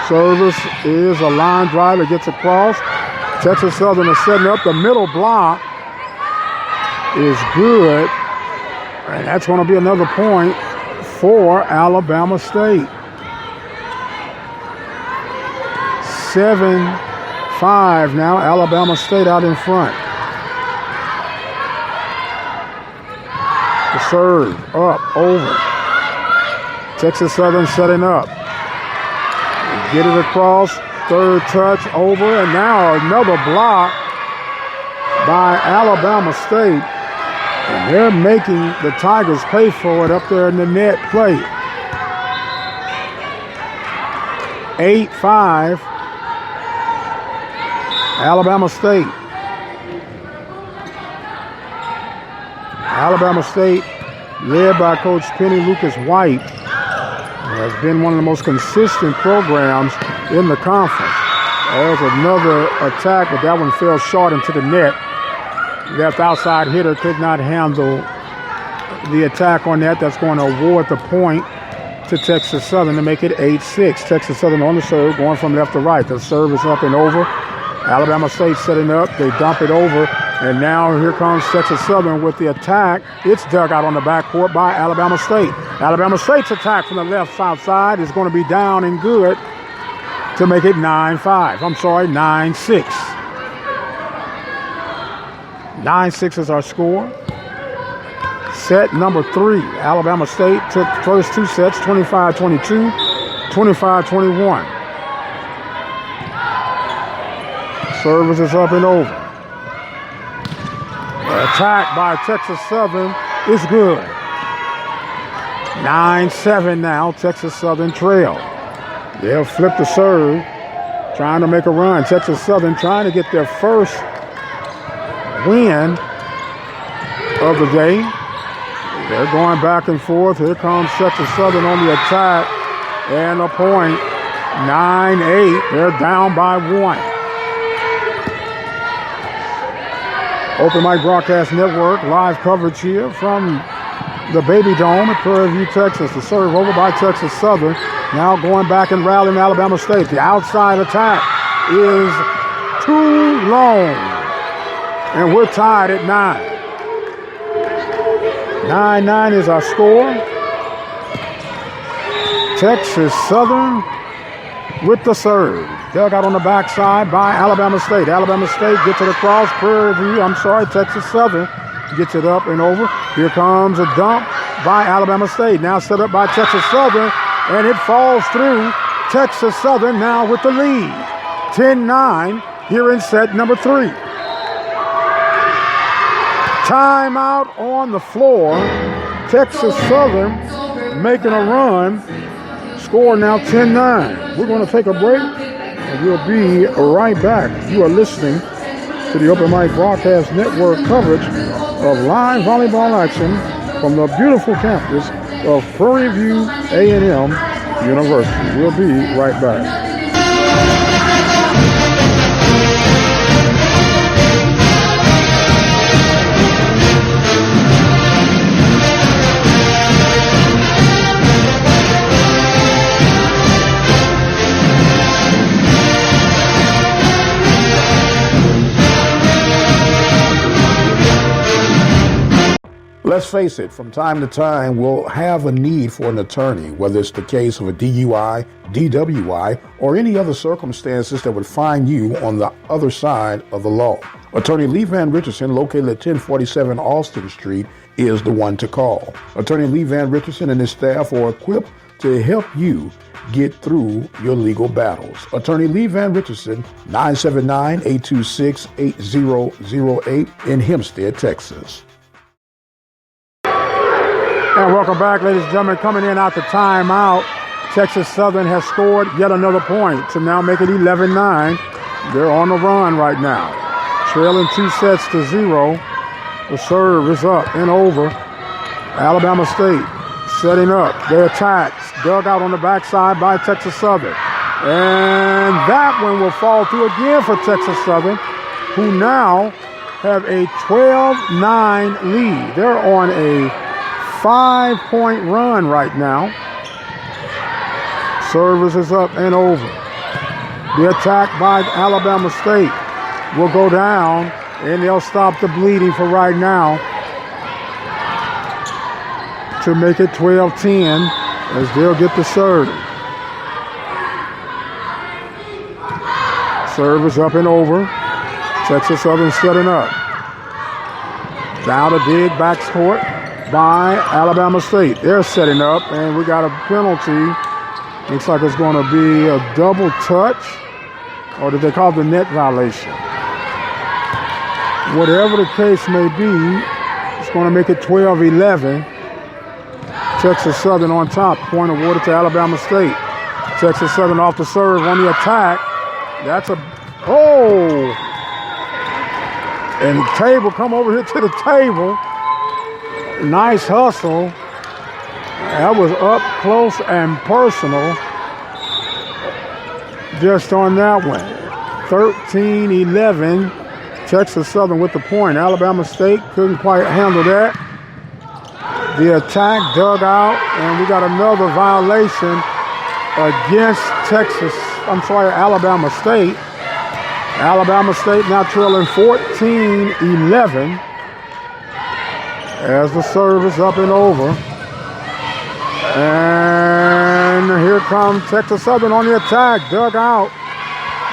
S1: Service is a line drive that gets across. Texas Southern is setting up. The middle block is good. And that's going to be another point for Alabama State. 7-5 now. Alabama State out in front. The serve up, over. Texas Southern setting up. Get it across, third touch, over, and now another block by Alabama State. And they're making the Tigers pay for it up there in the net plate. 8-5, Alabama State. Alabama State, led by Coach Penny Lucas White, has been one of the most consistent programs in the conference. There's another attack, but that one fell short into the net. Left outside hitter could not handle the attack on that. That's going to award the point to Texas Southern to make it 8-6. Texas Southern on the serve, going from left to right. The serve is up and over. Alabama State setting up. They dump it over. And now here comes Texas Southern with the attack. It's dug out on the backcourt by Alabama State. Alabama State's attack from the left south side is going to be down and good to make it 9-5. I'm sorry, 9-6. 9-6 is our score. Set number 3. Alabama State took first 2 sets, 25-22, 25-21. Service is up and over. The attack by Texas Southern is good. 9-7 now, Texas Southern trail. They'll flip the serve, trying to make a run. Texas Southern trying to get their first win of the day. They're going back and forth. Here comes Texas Southern on the attack. And a point. 9-8. They're down by 1. Open Mic Broadcast Network. Live coverage here from the Baby Dome at Prairie View, Texas. The serve over by Texas Southern. Now going back and rallying Alabama State. The outside attack is too long. And we're tied at 9. 9-9 is our score. Texas Southern with the serve. Dug out on the backside by Alabama State. Alabama State gets it across. Texas Southern gets it up and over. Here comes a dump by Alabama State. Now set up by Texas Southern, and it falls through. Texas Southern now with the lead. 10-9 here in set number 3. Timeout on the floor. Texas Southern making a run. Score now 10-9. We're going to take a break, and we'll be right back. You are listening to the Open Mic Broadcast Network coverage of live volleyball action from the beautiful campus of Prairie View A&M University. We'll be right back.
S12: Let's face it, from time to time, we'll have a need for an attorney, whether it's the case of a DUI, DWI, or any other circumstances that would find you on the other side of the law. Attorney Lee Van Richardson, located at 1047 Austin Street, is the one to call. Attorney Lee Van Richardson and his staff are equipped to help you get through your legal battles. Attorney Lee Van Richardson, 979-826-8008 in Hempstead, Texas.
S1: And welcome back, ladies and gentlemen. Coming in out the timeout, Texas Southern has scored yet another point to now make it 11-9. They're on the run right now, trailing 2-0. The serve is up and over. Alabama State setting up their attacks. Dug out on the backside by Texas Southern. And that one will fall through again for Texas Southern, who now have a 12-9 lead. They're on a 5-point run right now. Service is up and over. The attack by Alabama State will go down, and they'll stop the bleeding for right now to make it 12-10 as they'll get the serve. Service up and over. Texas Southern setting up. Now the dig backcourt by Alabama State. They're setting up, and we got a penalty. Looks like it's going to be a double touch, or did they call it the net violation? Whatever the case may be, it's going to make it 12-11. Texas Southern on top. Point awarded to Alabama State. Texas Southern off the serve on the attack. That's a, and the table, come over here to the table. Nice hustle. That was up close and personal just on that one. 13-11. Texas Southern with the point. Alabama State couldn't quite handle that. The attack dug out, and we got another violation against Alabama State. Alabama State now trailing 14-11 as the serve is up and over. And here comes Texas Southern on the attack, dug out,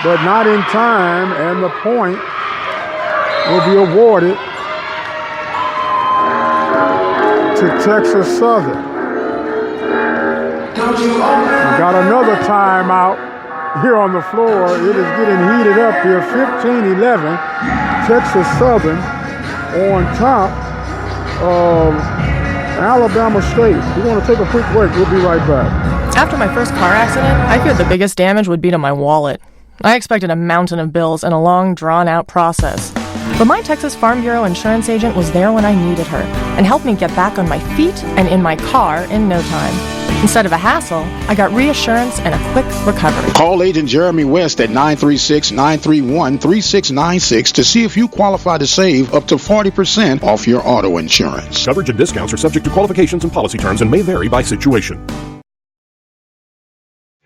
S1: but not in time, and the point will be awarded to Texas Southern. We got another timeout here on the floor. It is getting heated up here. 15-11. Texas Southern on top of Alabama State. We want to take a quick break. We'll be right back.
S4: After my first car accident, I feared the biggest damage would be to my wallet. I expected a mountain of bills and a long, drawn-out process. But my Texas Farm Bureau insurance agent was there when I needed her and helped me get back on my feet and in my car in no time. Instead of a hassle, I got reassurance and a quick recovery.
S10: Call Agent Jeremy West at 936-931-3696 to see if you qualify to save up to 40% off your auto insurance.
S5: Coverage and discounts are subject to qualifications and policy terms and may vary by situation.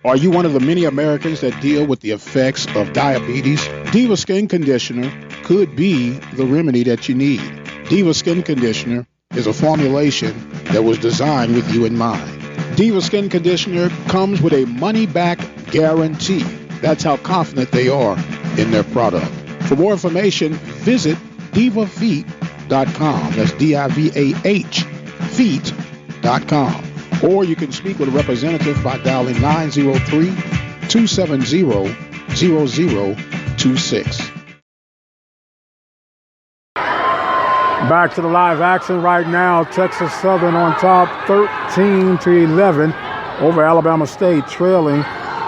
S10: Are you one of the many Americans that deal with the effects of diabetes? Diva Skin Conditioner could be the remedy that you need. Diva Skin Conditioner is a formulation that was designed with you in mind. Diva Skin Conditioner comes with a money-back guarantee. That's how confident they are in their product. For more information, visit divafeet.com. That's D-I-V-A-H, feet.com. Or you can speak with a representative by dialing 903-270-0026.
S1: Back to the live action right now. Texas Southern on top, 13-11 over Alabama State, trailing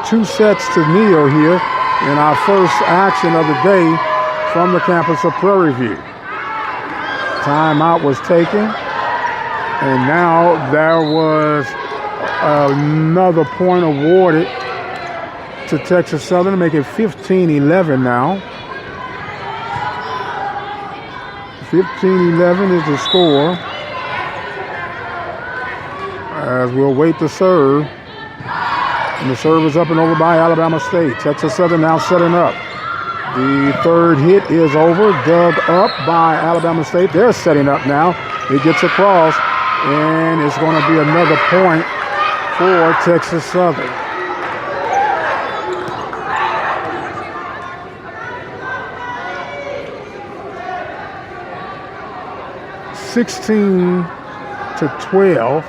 S1: 2 sets to nil here in our first action of the day from the campus of Prairie View. Timeout was taken, and now there was another point awarded to Texas Southern to make it 15-11 now. 15-11 is the score as we'll wait the serve. And the serve is up and over by Alabama State. Texas Southern now setting up. The third hit is over, dug up by Alabama State. They're setting up now. It gets across, and it's going to be another point for Texas Southern. (16-12),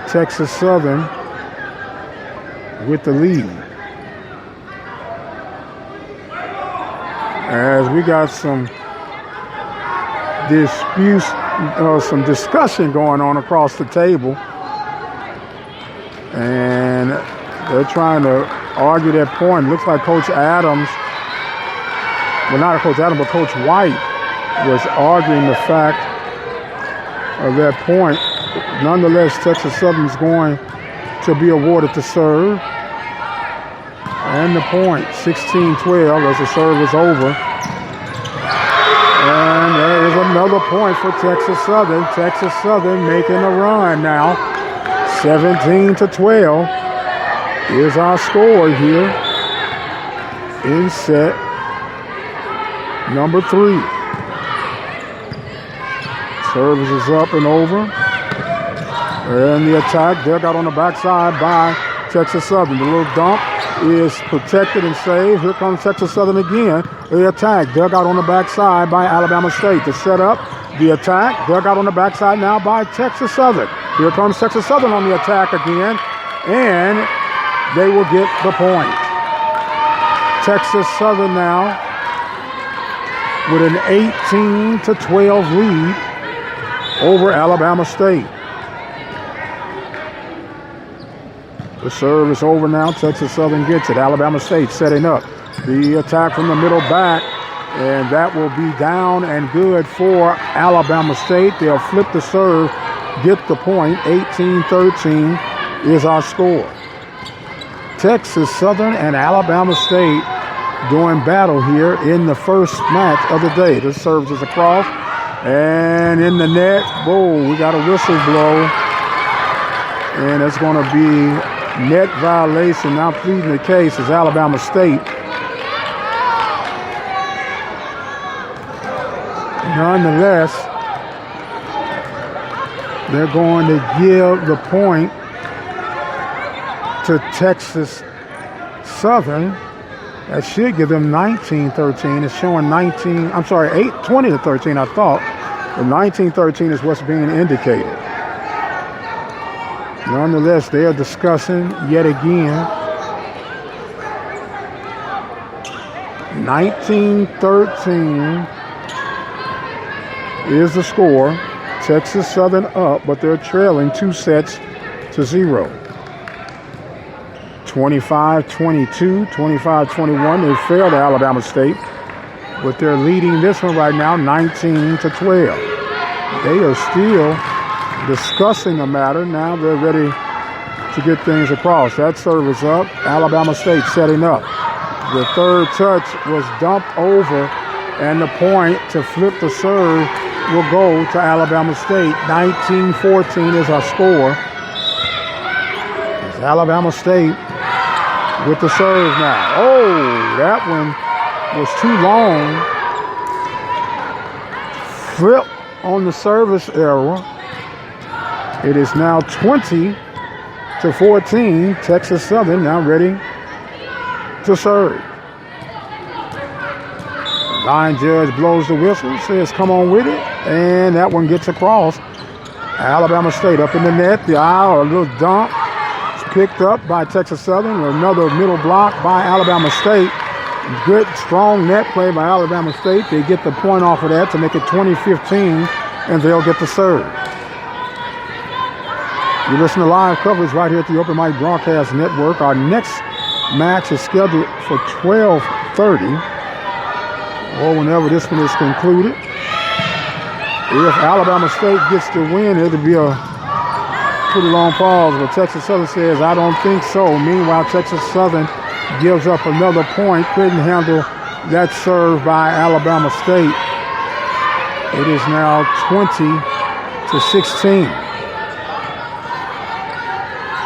S1: Texas Southern with the lead. As we got some disputes, some discussion going on across the table, and they're trying to argue that point. Looks like Coach Adams, well, not Coach Adams, but Coach White was arguing the fact of that point. Nonetheless, Texas Southern's going to be awarded the serve. And the point, 16-12, as the serve is over. And there is another point for Texas Southern. Texas Southern making a run now. 17-12 is our score here in set number 3. Service is up and over. And the attack, dug out on the backside by Texas Southern. The little dump is protected and saved. Here comes Texas Southern again. The attack, dug out on the backside by Alabama State. The setup, the attack, dug out on the backside now by Texas Southern. Here comes Texas Southern on the attack again. And they will get the point. Texas Southern now with an 18-12 lead over Alabama State. The serve is over now. Texas Southern gets it. Alabama State setting up. The attack from the middle back, and that will be down and good for Alabama State. They'll flip the serve, get the point. 18-13 is our score. Texas Southern and Alabama State doing battle here in the first match of the day. The serve is across. And in the net, whoa, we got a whistle blow. And it's going to be net violation. Now pleading the case is Alabama State. Nonetheless, they're going to give the point to Texas Southern. That should give them 19-13. It's showing 20-13, I thought. But 19-13 is what's being indicated. Nonetheless, they are discussing yet again. 19-13 is the score. Texas Southern up, but they're trailing 2-0. 25-22, 25-21. They failed to Alabama State, but they're leading this one right now 19-12. They are still discussing the matter. Now they're ready to get things across. That serve is up. Alabama State setting up. The third touch was dumped over, and the point to flip the serve will go to Alabama State. 19-14 is our score. It's Alabama State with the serve now. Oh, that one was too long. Flip on the service error. It is now 20-14. Texas Southern now ready to serve. Line judge blows the whistle, says come on with it, and that one gets across. Alabama State up in the net. The aisle, a little dump. It's picked up by Texas Southern. Another middle block by Alabama State. Good, strong net play by Alabama State. They get the point off of that to make it 20-15, and they'll get the serve. You listen to live coverage right here at the Open Mic Broadcast Network. Our next match is scheduled for 12:30. Or whenever this one is concluded. If Alabama State gets the win, it'll be a pretty long pause. But Texas Southern says, I don't think so. Meanwhile, Texas Southern gives up another point. Couldn't handle that serve by Alabama State. It is now 20-16.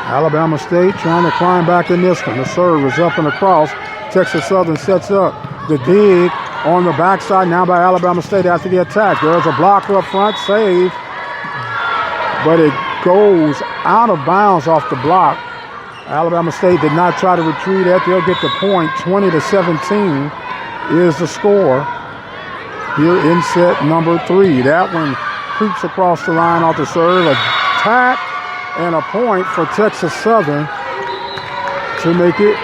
S1: Alabama State trying to climb back in this one. The serve is up and across. Texas Southern sets up the dig on the backside now by Alabama State after the attack. There's a block up front, save, but it goes out of bounds off the block. Alabama State did not try to retrieve that. They'll get the point. 20-17 is the score here in set number 3. That one creeps across the line off the serve. Attack and a point for Texas Southern to make it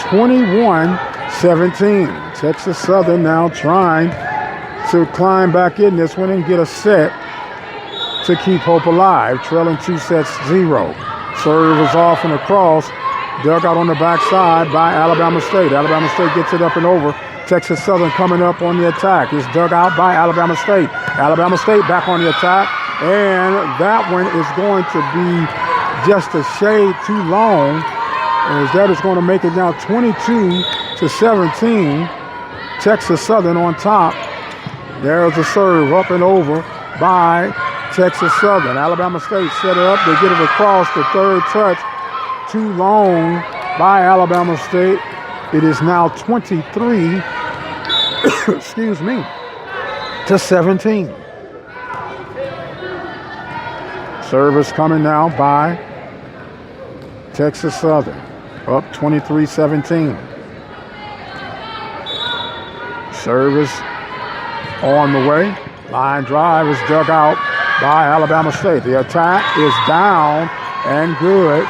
S1: 21-17. Texas Southern now trying to climb back in this one and get a set to keep hope alive, trailing 2-0. Serve is off and across. Dug out on the backside by Alabama State. Alabama State gets it up and over. Texas Southern coming up on the attack. It's dug out by Alabama State. Alabama State back on the attack. And that one is going to be just a shade too long, as that is going to make it now 22-17. Texas Southern on top. There's a serve up and over by Texas Southern. Alabama State set it up. They get it across. The third touch too long by Alabama State. It is now 23-17. Service coming now by Texas Southern. Up 23-17. Service on the way. Line drive is dug out by Alabama State. The attack is down and good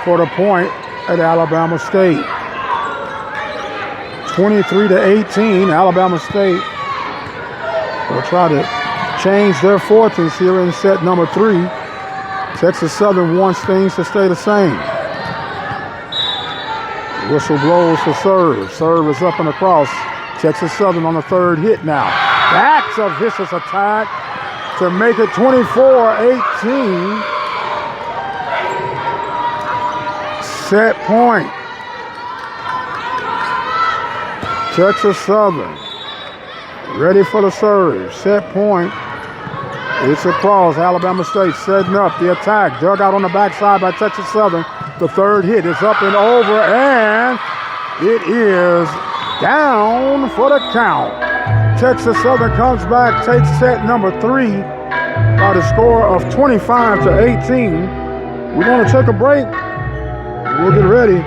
S1: for the point at Alabama State. 23-18. Alabama State will try to change their fortunes here in set number 3. Texas Southern wants things to stay the same. Whistle blows for serve. Serve is up and across. Texas Southern on the third hit now. That's a vicious attack to make it 24-18. Set point. Texas Southern ready for the serve. Set point It's across. Alabama State setting up the attack. Dug out on the backside by Texas Southern. The third hit is up and over, and it is down for the count. Texas Southern comes back, takes set number 3 by the score of 25-18. We're going to take a break. We'll get ready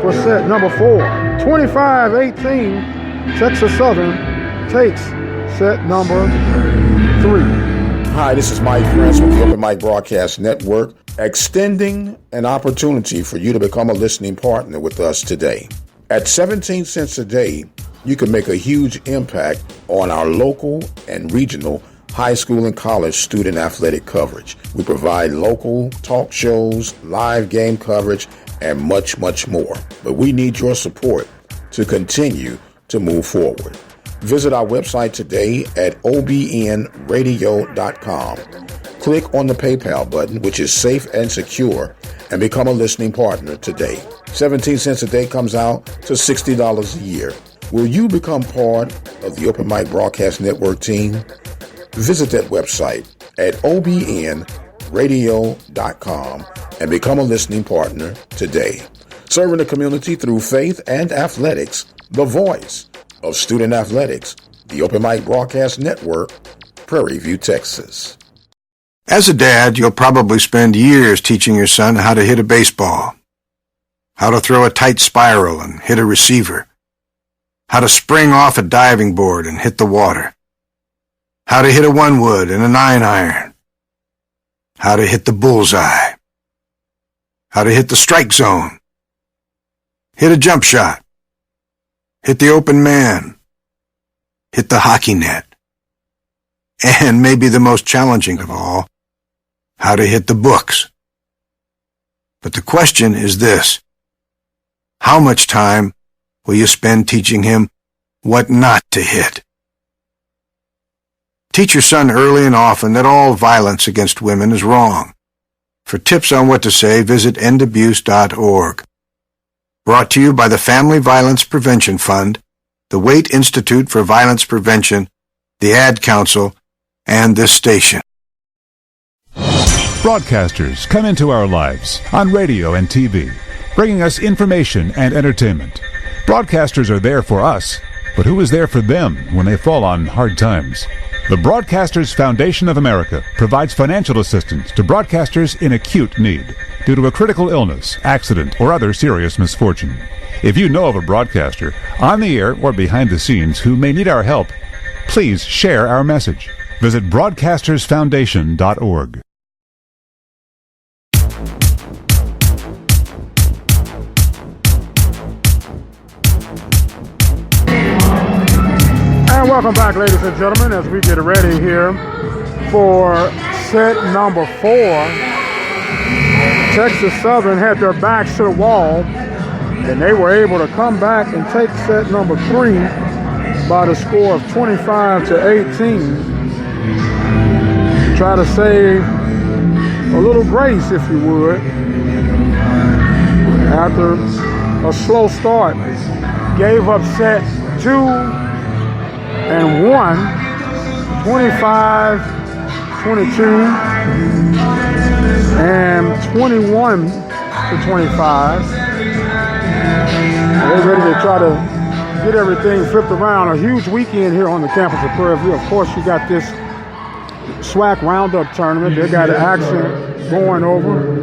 S1: for set number 4. 25-18. Texas Southern takes set number 3.
S12: Hi, this is Mike Prince with the Open Mic Broadcast Network, extending an opportunity for you to become a listening partner with us today. At 17 cents a day, you can make a huge impact on our local and regional high school and college student athletic coverage. We provide local talk shows, live game coverage, and much, much more. But we need your support to continue to move forward. Visit our website today at obnradio.com. Click on the PayPal button, which is safe and secure, and become a listening partner today. 17 cents a day comes out to $60 a year. Will you become part of the Open Mic Broadcast Network team? Visit that website at obnradio.com and become a listening partner today. Serving the community through faith and athletics, the voice of student athletics, the Open Mic Broadcast Network, Prairie View, Texas.
S11: As a dad, you'll probably spend years teaching your son how to hit a baseball, how to throw a tight spiral and hit a receiver, how to spring off a diving board and hit the water, how to hit a 1-wood and a 9-iron, how to hit the bullseye, how to hit the strike zone, hit a jump shot, hit the open man, hit the hockey net, and maybe the most challenging of all, how to hit the books. But the question is this: how much time will you spend teaching him what not to hit? Teach your son early and often that all violence against women is wrong. For tips on what to say, visit endabuse.org. Brought to you by the Family Violence Prevention Fund, the Waite Institute for Violence Prevention, the Ad Council, and this station.
S17: Broadcasters come into our lives on radio and TV, bringing us information and entertainment. Broadcasters are there for us, but who is there for them when they fall on hard times? The Broadcasters Foundation of America provides financial assistance to broadcasters in acute need due to a critical illness, accident, or other serious misfortune. If you know of a broadcaster on the air or behind the scenes who may need our help, please share our message. Visit broadcastersfoundation.org.
S1: And welcome back, ladies and gentlemen, as we get ready here for set number 4. Texas Southern had their backs to the wall, and they were able to come back and take set number 3 by the score of 25-18. Try to save a little grace, if you would, after a slow start. Gave up set 2 and 1, 25-22 and 21-25. They're ready to try to get everything flipped around. A huge weekend here on the campus of Prairie View. Of course, you got this Swac Roundup tournament. They got action going over.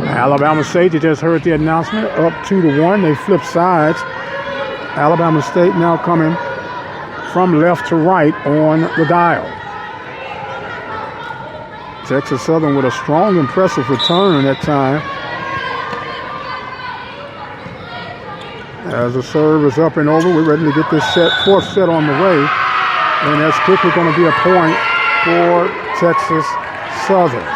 S1: Alabama State, you just heard the announcement, up 2-1. They flip sides. Alabama State now coming from left to right on the dial. Texas Southern with a strong, impressive return that time. As the serve is up and over, we're ready to get this fourth set on the way. And that's quickly going to be a point for Texas Southern.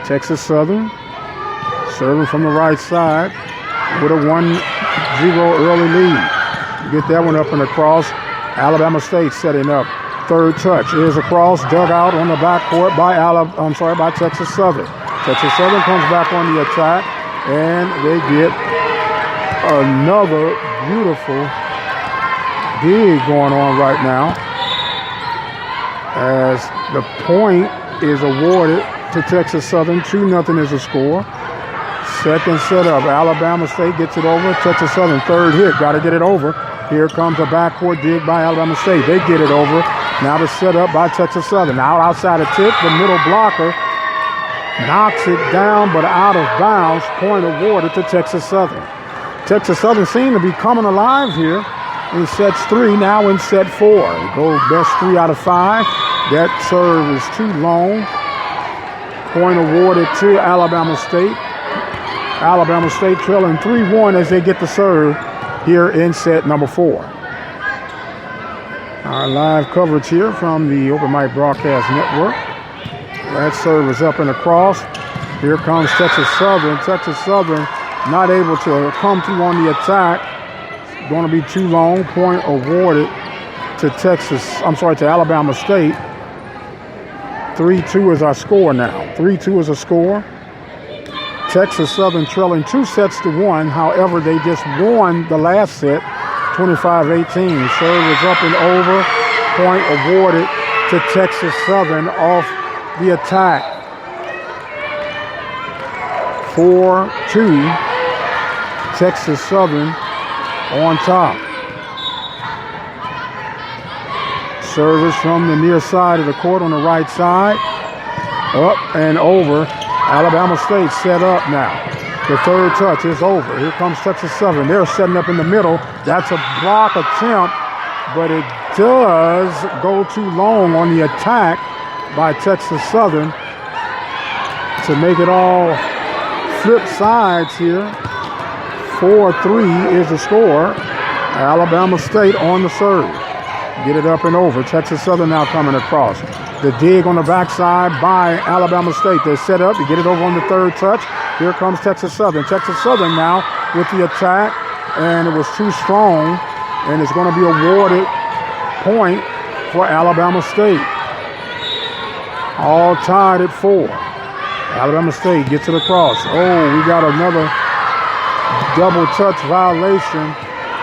S1: Texas Southern serving from the right side with a 1-0 early lead. Get that one up and across. Alabama State setting up. Third touch is across, dug out on the backcourt by Texas Southern. Texas Southern comes back on the attack, and they get another beautiful dig going on right now as the point is awarded to Texas Southern. 2-0 is the score. Second setup, Alabama State gets it over. Texas Southern, third hit, got to get it over. Here comes a backcourt dig by Alabama State. They get it over. Now the setup by Texas Southern. Out outside a tip, the middle blocker knocks it down, but out of bounds. Point awarded to Texas Southern. Texas Southern seem to be coming alive here in sets 3, now in set 4. Go best 3 out of 5. That serve is too long. Point awarded to Alabama State. Alabama State trailing 3-1 as they get the serve here in set number 4. Our live coverage here from the Open Mic Broadcast Network. That serve is up and across. Here comes Texas Southern. Texas Southern not able to come through on the attack. It's going to be too long. Point awarded to to Alabama State. 3-2 is our score now. 3-2 is a score. Texas Southern trailing 2-1. However, they just won the last set, 25-18. Serve is up and over. Point awarded to Texas Southern off the attack. 4-2. Texas Southern on top. Service from the near side of the court on the right side. Up and over. Alabama State set up now. The third touch is over. Here comes Texas Southern. They're setting up in the middle. That's a block attempt, but it does go too long on the attack by Texas Southern to make it all flip sides here. 4-3 is the score. Alabama State on the serve. Get it up and over. Texas Southern now coming across. The dig on the backside by Alabama State. They set up. They get it over on the third touch. Here comes Texas Southern. Texas Southern now with the attack, and it was too strong, and it's going to be awarded point for Alabama State. All tied at 4. Alabama State gets it across. Oh, we got another double touch violation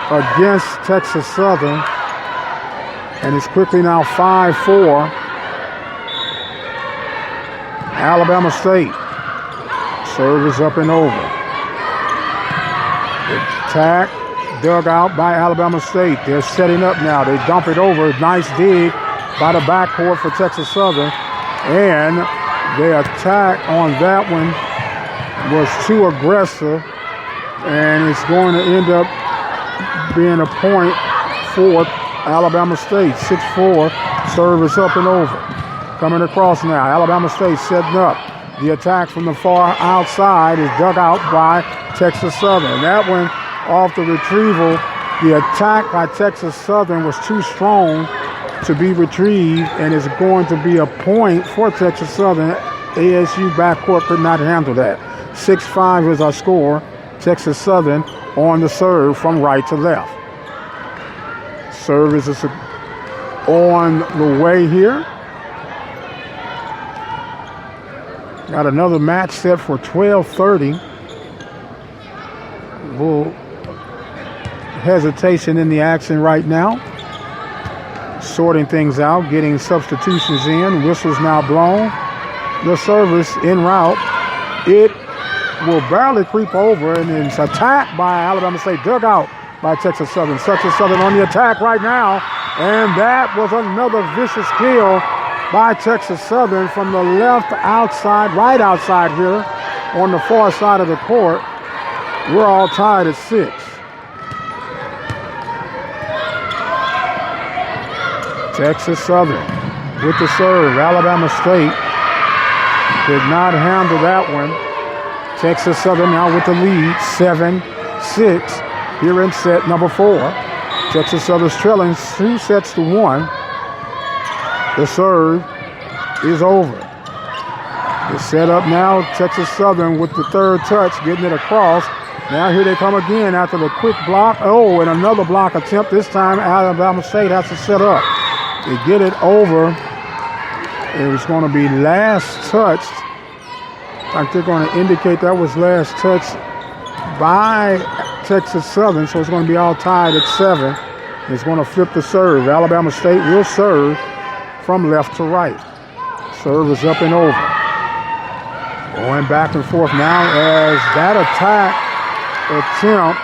S1: against Texas Southern, and it's quickly now 5-4. Alabama State. Serve is up and over. Attack dug out by Alabama State. They're setting up now. They dump it over. Nice dig by the backcourt for Texas Southern. And the attack on that one was too aggressive. And it's going to end up being a point for Alabama State. 6-4. Serve is up and over. Coming across now. Alabama State setting up. The attack from the far outside is dug out by Texas Southern. That one off the retrieval. The attack by Texas Southern was too strong to be retrieved, and it's going to be a point for Texas Southern. ASU backcourt could not handle that. 6-5 is our score. Texas Southern on the serve from right to left. Serve is on the way here. Got another match set for 12:30. Little hesitation in the action right now. Sorting things out, getting substitutions in. Whistles now blown. The service en route. It will barely creep over, and it's attacked by Alabama State. Dug out by Texas Southern. Texas Southern on the attack right now. And that was another vicious kill by Texas Southern from the left outside, right outside here on the far side of the court. We're all tied at 6. Texas Southern with the serve. Alabama State did not handle that one. Texas Southern now with the lead, 7-6 here in set number 4. Texas Southern's trailing 2-1. The serve is over. The setup now, Texas Southern with the third touch, getting it across. Now here they come again after the quick block. Oh, and another block attempt. This time Alabama State has to set up. They get it over. It was going to be last touched. Like they're going to indicate that was last touched by Texas Southern, so it's going to be all tied at 7. is going to flip the serve. Alabama State will serve from left to right. Serve is up and over. Going back and forth now as that attack attempt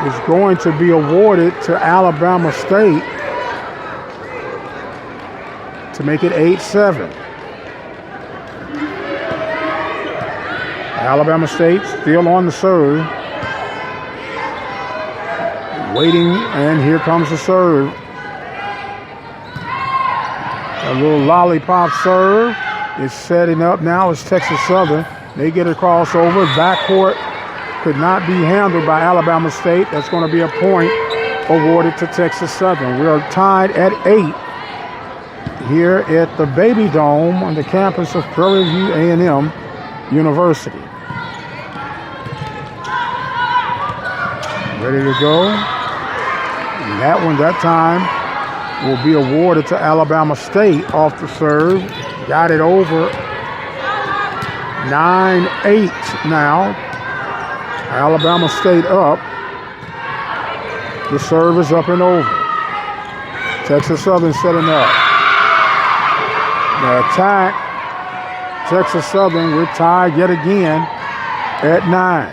S1: is going to be awarded to Alabama State to make it 8-7. Alabama State still on the serve. Waiting, and here comes the serve. A little lollipop serve is setting up now as Texas Southern. They get a crossover. Backcourt could not be handled by Alabama State. That's going to be a point awarded to Texas Southern. We are tied at 8 here at the Baby Dome on the campus of Prairie View A&M University. Ready to go. And that one, that time, will be awarded to Alabama State off the serve. Got it over. 9-8 now. Alabama State up. The serve is up and over. Texas Southern setting up. The attack. Texas Southern, we're tied yet again at 9.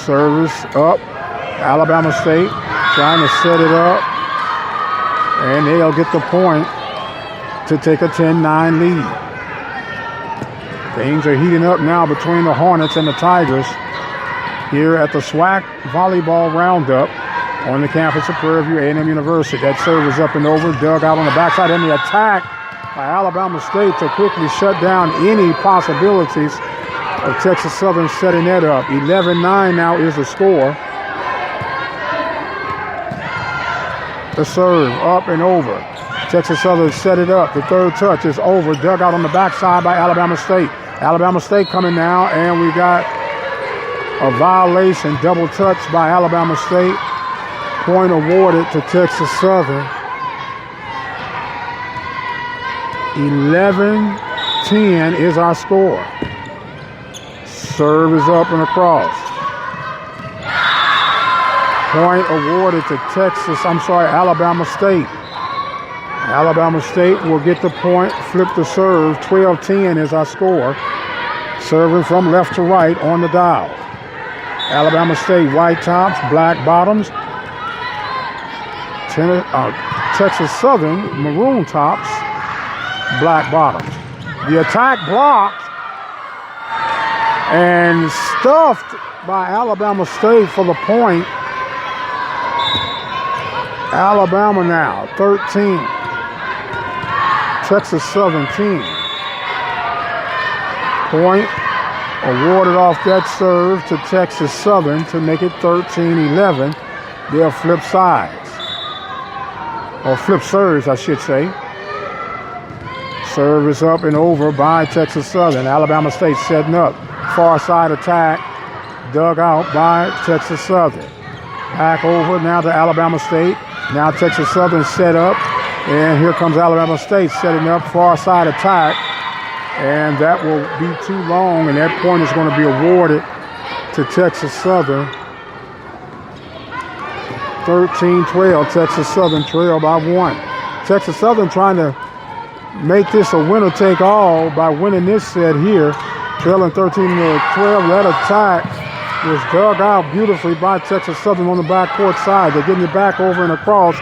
S1: Service up. Alabama State trying to set it up. And they'll get the point to take a 10-9 lead. Things are heating up now between the Hornets and the Tigers here at the Swac Volleyball Roundup on the campus of Prairie View A&M University. That serve is up and over. Dug out on the backside, and the attack by Alabama State to quickly shut down any possibilities of Texas Southern setting that up. 11-9 now is the score. The serve up and over. Texas Southern set it up. The third touch is over. Dug out on the backside by Alabama State. Alabama State coming now, and we got a violation, double touch by Alabama State. Point awarded to Texas Southern. 11-10 is our score. Serve is up and across. Point awarded to Alabama State. Alabama State will get the point, flip the serve. 12-10 is our score. Serving from left to right on the dial. Alabama State white tops, black bottoms. Texas Southern maroon tops, black bottoms. The attack blocked and stuffed by Alabama State for the point. Alabama now 13. Texas Southern 10. Point awarded off that serve to Texas Southern to make it 13-11. They'll flip sides. Or flip serves, I should say. Serve is up and over by Texas Southern. Alabama State setting up. Far side attack. Dug out by Texas Southern. Back over now to Alabama State. Now Texas Southern set up. And here comes Alabama State setting up. Far side attack. And that will be too long. And that point is going to be awarded to Texas Southern. 13-12. Texas Southern trail by 1. Texas Southern trying to make this a winner-take-all by winning this set here. Trailing 13-12. That attack was dug out beautifully by Texas Southern on the backcourt side. They're getting it back over and across.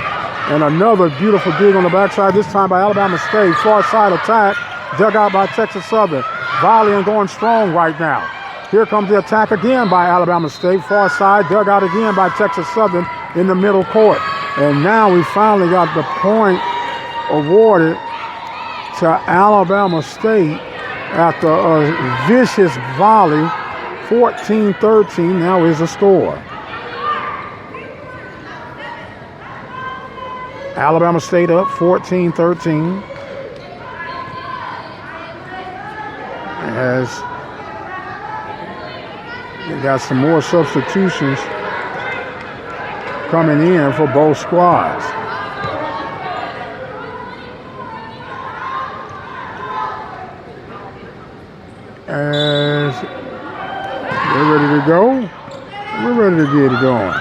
S1: And another beautiful dig on the backside, this time by Alabama State. Far side attack, dug out by Texas Southern. Volleying going strong right now. Here comes the attack again by Alabama State. Far side, dug out again by Texas Southern in the middle court. And now we finally got the point awarded to Alabama State after a vicious volley. 14-13 now is the score. Alabama State up 14-13. As they got some more substitutions coming in for both squads. As we're ready to go. We're ready to get it going.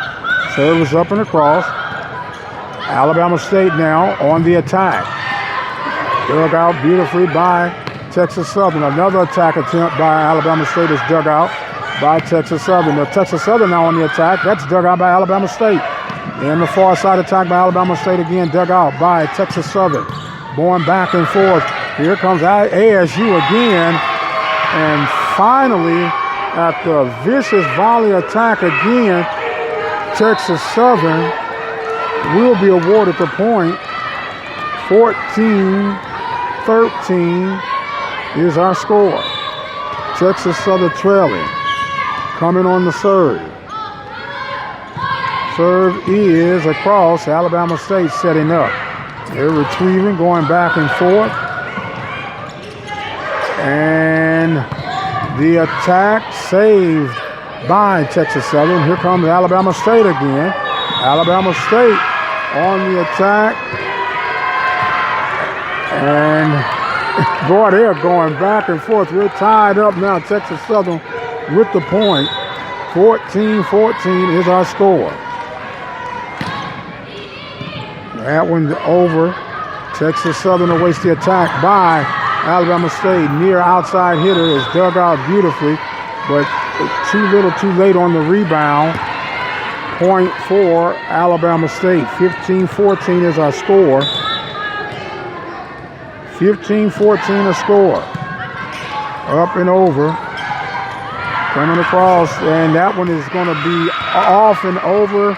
S1: Service up and across. Alabama State now on the attack. Dug out beautifully by Texas Southern. Another attack attempt by Alabama State is dug out by Texas Southern. Now Texas Southern now on the attack. That's dug out by Alabama State. And the far side attack by Alabama State again, dug out by Texas Southern. Going back and forth. Here comes ASU again. And finally, after a vicious volley attack again, Texas Southern will be awarded the point. 14-13 is our score. Texas Southern trailing. Coming on the serve. Serve is across. Alabama State setting up. They're retrieving, going back and forth. And the attack saved by Texas Southern. Here comes Alabama State again. Alabama State on the attack. And boy, they're going back and forth. We're tied up now. Texas Southern with the point. 14-14 is our score. That one's over. Texas Southern awaits the attack by Alabama State. Near outside hitter is dug out beautifully, but too little too late on the rebound. Point for Alabama State. 15-14 is our score. 15-14 a score. Up and over. Coming across, and that one is going to be off and over.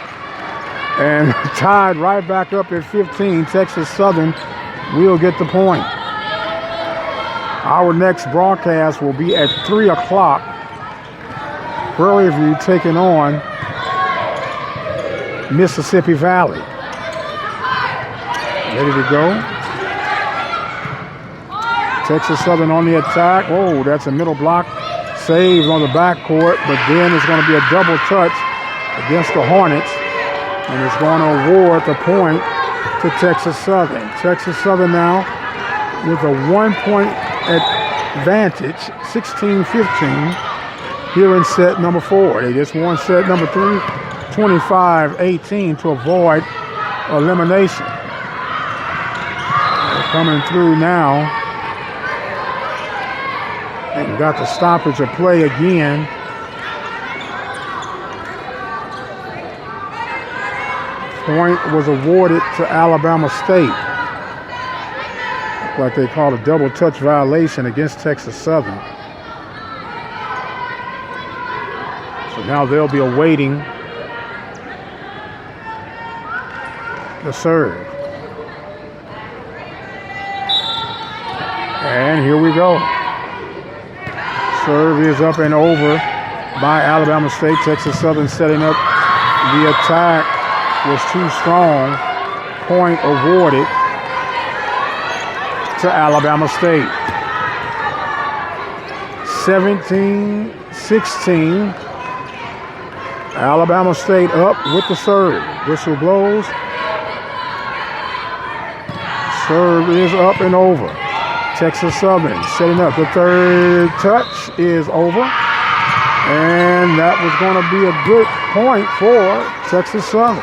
S1: And tied right back up at 15. Texas Southern will get the point. Our next broadcast will be at 3 o'clock. Prairie View taking on Mississippi Valley. Ready to go. Texas Southern on the attack. Oh, that's a middle block. Saved on the backcourt, but then it's going to be a double touch against the Hornets. And it's going to award the point to Texas Southern. Texas Southern now with a 1-point advantage, 16-15, here in set number 4. They just won set number 3, 25-18 to avoid elimination. They're coming through now. And got the stoppage of play again. Point was awarded to Alabama State. Like they called a double touch violation against Texas Southern. So now they'll be awaiting the serve. And here we go. Serve is up and over by Alabama State. Texas Southern setting up. The attack was too strong. Point awarded to Alabama State. 17-16. Alabama State up with the serve. Whistle blows. Serve is up and over. Texas Southern setting up. The third touch is over. And that was going to be a good point for Texas Southern.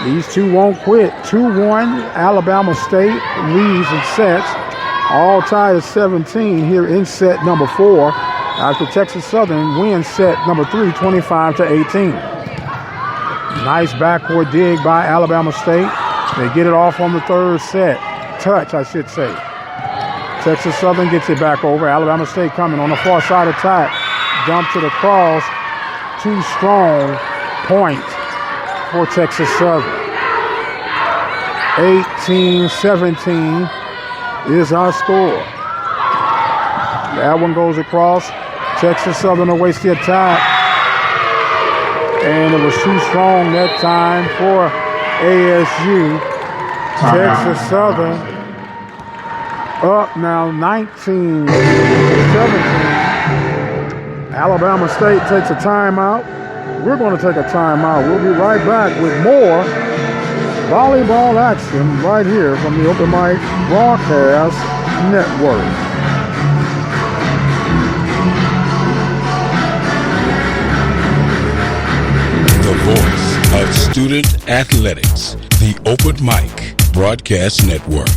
S1: These two won't quit. 2-1. Alabama State leads and sets. All tied at 17 here in set number 4. After Texas Southern wins set number 3, 25-18. Nice backcourt dig by Alabama State. They get it off on the third set. Touch, I should say. Texas Southern gets it back over. Alabama State coming on the far side attack. Dump to the cross. Too strong. Point for Texas Southern. 18-17 is our score. That one goes across. Texas Southern awaits the attack. And it was too strong that time for ASU. Texas Southern up now 19-17. Alabama State takes a timeout. We're going to take a timeout. We'll be right back with more volleyball action right here from the Open Mic Broadcast Network.
S2: Student Athletics, the Open Mic Broadcast Network.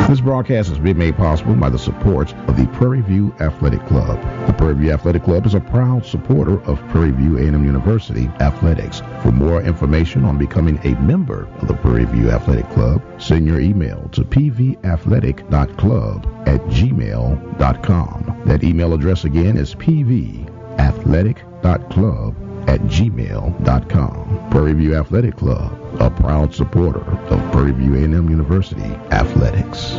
S3: This broadcast has been made possible by the support of the Prairie View Athletic Club. The Prairie View Athletic Club is a proud supporter of Prairie View A&M University athletics. For more information on becoming a member of the Prairie View Athletic Club, send your email to pvathletic.club@gmail.com. That email address again is pvathletic.club@gmail.com. Prairie View Athletic Club, a proud supporter of Prairie View A&M University athletics.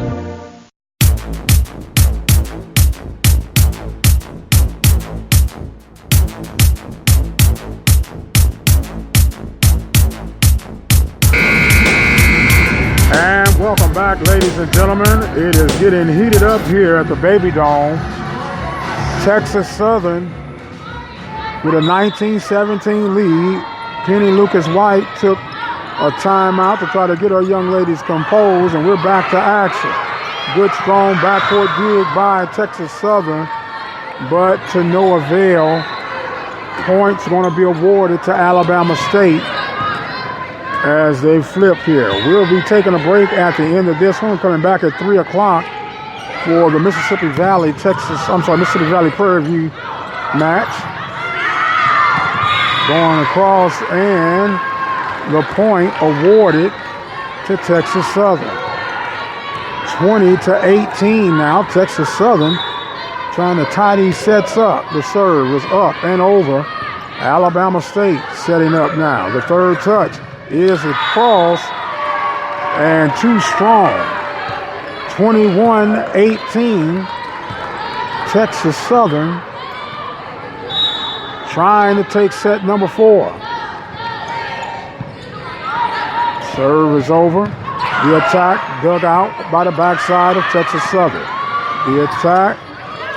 S1: And welcome back, ladies and gentlemen. It is getting heated up here at the Baby Dome. Texas Southern with a 19-17 lead. Penny Lucas White took a timeout to try to get our young ladies composed, and we're back to action. Good, strong backcourt dig by Texas Southern, but to no avail. Points going to be awarded to Alabama State as they flip here. We'll be taking a break at the end of this one, coming back at 3 o'clock for the Mississippi Valley Prairie View match. Going across, and the point awarded to Texas Southern. 20-18 now. Texas Southern trying to tie these sets up. The serve is up and over. Alabama State setting up now. The third touch is across and too strong. 21-18. Texas Southern trying to take set number 4. Serve is over. The attack dug out by the backside of Texas Southern. The attack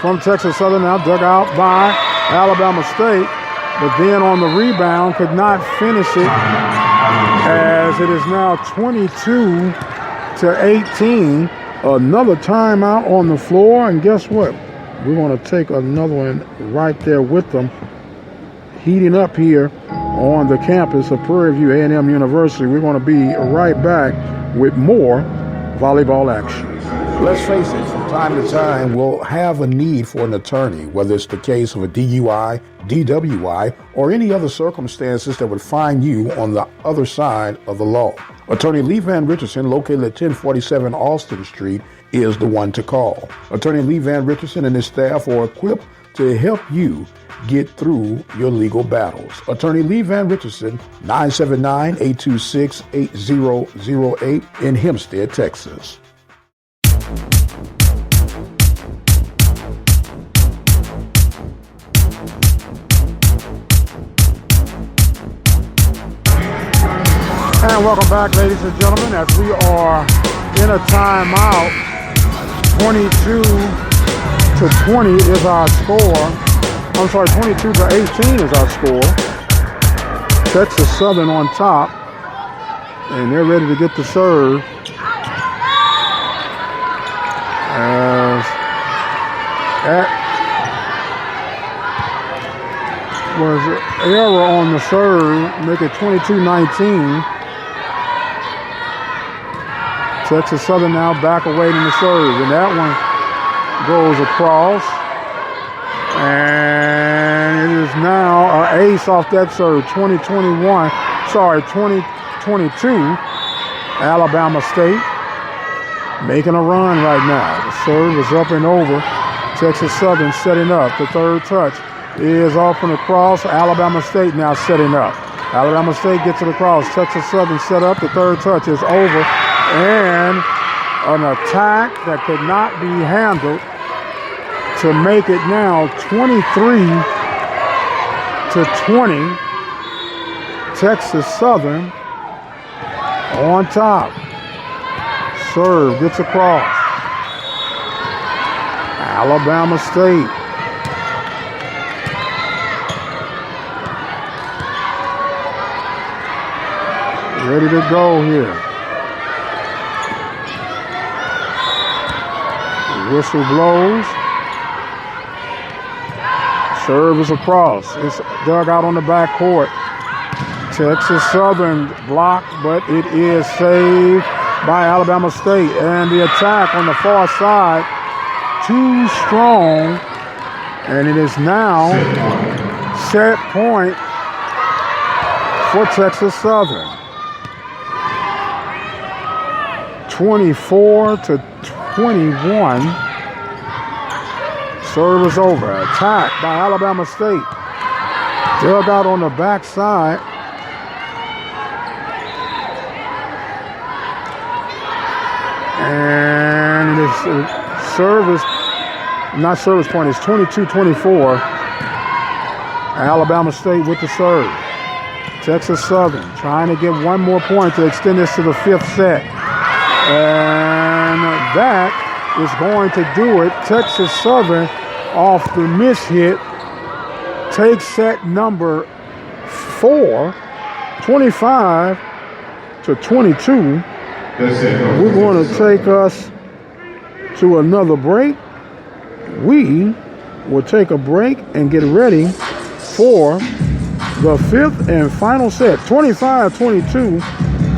S1: from Texas Southern now dug out by Alabama State, but then on the rebound could not finish it, as it is now 22-18. Another timeout on the floor, and guess what? We're going to take another one right there with them. Heating up here on the campus of Prairie View A&M University. We're going to be right back with more volleyball action.
S12: Let's face it, from time to time, we'll have a need for an attorney, whether it's the case of a DUI, DWI, or any other circumstances that would find you on the other side of the law. Attorney Lee Van Richardson, located at 1047 Austin Street, is the one to call. Attorney Lee Van Richardson and his staff are equipped to help you get through your legal battles. Attorney Lee Van Richardson, 979-826-8008 in Hempstead, Texas.
S1: And welcome back, ladies and gentlemen, as we are in a timeout. 22-20 is our score. 22-18 is our score. Texas Southern on top, and they're ready to get the serve. As that was an error on the serve, make it 22-19. Texas Southern now back awaiting the serve, and that one goes across. And it is now an ace off that serve, 2022. Alabama State making a run right now. The serve is up and over. Texas Southern setting up. The third touch is off and across. Alabama State now setting up. Alabama State gets it across. Texas Southern set up. The third touch is over. And an attack that could not be handled to make it now 23-20. Texas Southern on top. Serve gets across. Alabama State. Ready to go here. The whistle blows. Serve is across. It's dug out on the back court. Texas Southern blocked, but it is saved by Alabama State. And the attack on the far side, too strong. And it is now set point for Texas Southern. 24-21. Serve is over. Attack by Alabama State. Dug out on the backside. And it's service, not service point, it's 22-24. Alabama State with the serve. Texas Southern trying to get one more point to extend this to the fifth set. And that is going to do it. Texas Southern off the miss hit takes set number 4, 25-22. We're going to take us to another break. We will take a break and get ready for the fifth and final set. 25-22,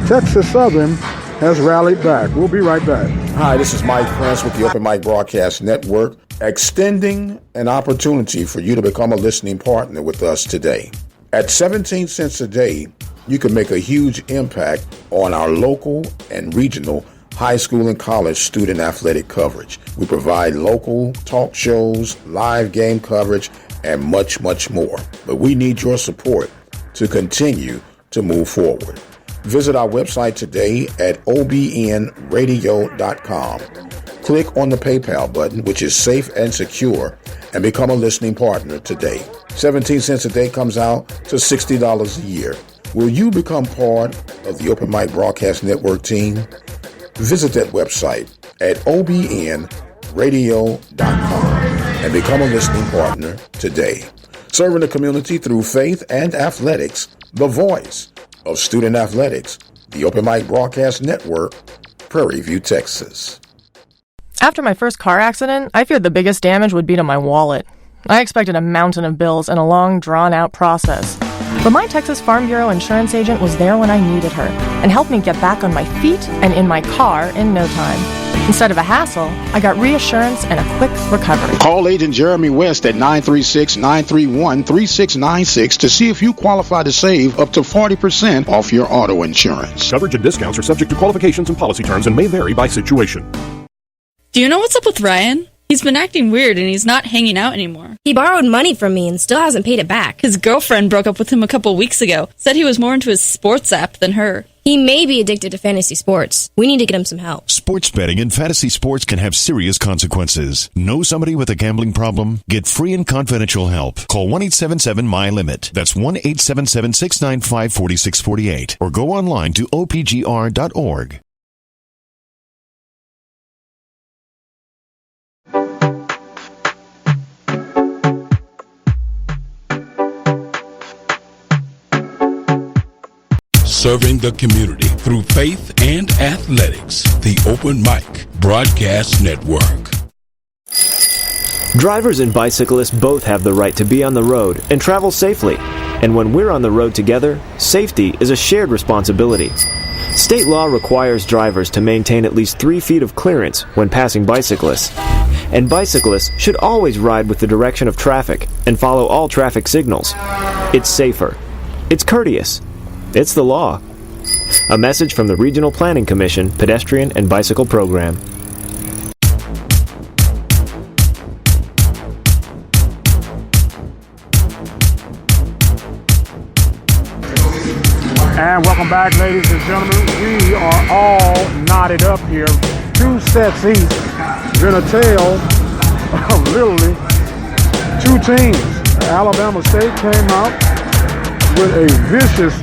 S1: Texas Southern has rallied back. We'll be right back.
S12: Hi, this is Mike Prince with the Open Mic Broadcast Network, extending an opportunity for you to become a listening partner with us today. At 17 cents a day, you can make a huge impact on our local and regional high school and college student athletic coverage. We provide local talk shows, live game coverage, and much, much more. But we need your support to continue to move forward. Visit our website today at obnradio.com. Click on the PayPal button, which is safe and secure, and become a listening partner today. 17 cents a day comes out to $60 a year. Will you become part of the Open Mic Broadcast Network team? Visit that website at obnradio.com and become a listening partner today. Serving the community through faith and athletics, the voice of student athletics, the Open Mic Broadcast Network, Prairie View, Texas.
S4: After my first car accident, I feared the biggest damage would be to my wallet. I expected a mountain of bills and a long, drawn-out process. But my Texas Farm Bureau insurance agent was there when I needed her and helped me get back on my feet and in my car in no time. Instead of a hassle, I got reassurance and a quick recovery.
S10: Call Agent Jeremy West at 936-931-3696 to see if you qualify to save up to 40% off your auto insurance.
S5: Coverage and discounts are subject to qualifications and policy terms and may vary by situation.
S14: Do you know what's up with Ryan? He's been acting weird and he's not hanging out anymore.
S15: He borrowed money from me and still hasn't paid it back.
S14: His girlfriend broke up with him a couple weeks ago. Said he was more into his sports app than her.
S15: He may be addicted to fantasy sports. We need to get him some help.
S16: Sports betting and fantasy sports can have serious consequences. Know somebody with a gambling problem? Get free and confidential help. Call 1-877-MY-LIMIT. That's 1-877-695-4648. Or go online to opgr.org.
S2: Serving the community through faith and athletics. The Open Mic Broadcast Network.
S13: Drivers and bicyclists both have the right to be on the road and travel safely. And when we're on the road together, safety is a shared responsibility. State law requires drivers to maintain at least 3 feet of clearance when passing bicyclists. And bicyclists should always ride with the direction of traffic and follow all traffic signals. It's safer. It's courteous. It's the law. A message from the Regional Planning Commission Pedestrian and Bicycle Program.
S1: And welcome back, ladies and gentlemen. We are all knotted up here. 2 sets each. Gonna tell of literally 2 teams. Alabama State came out with a vicious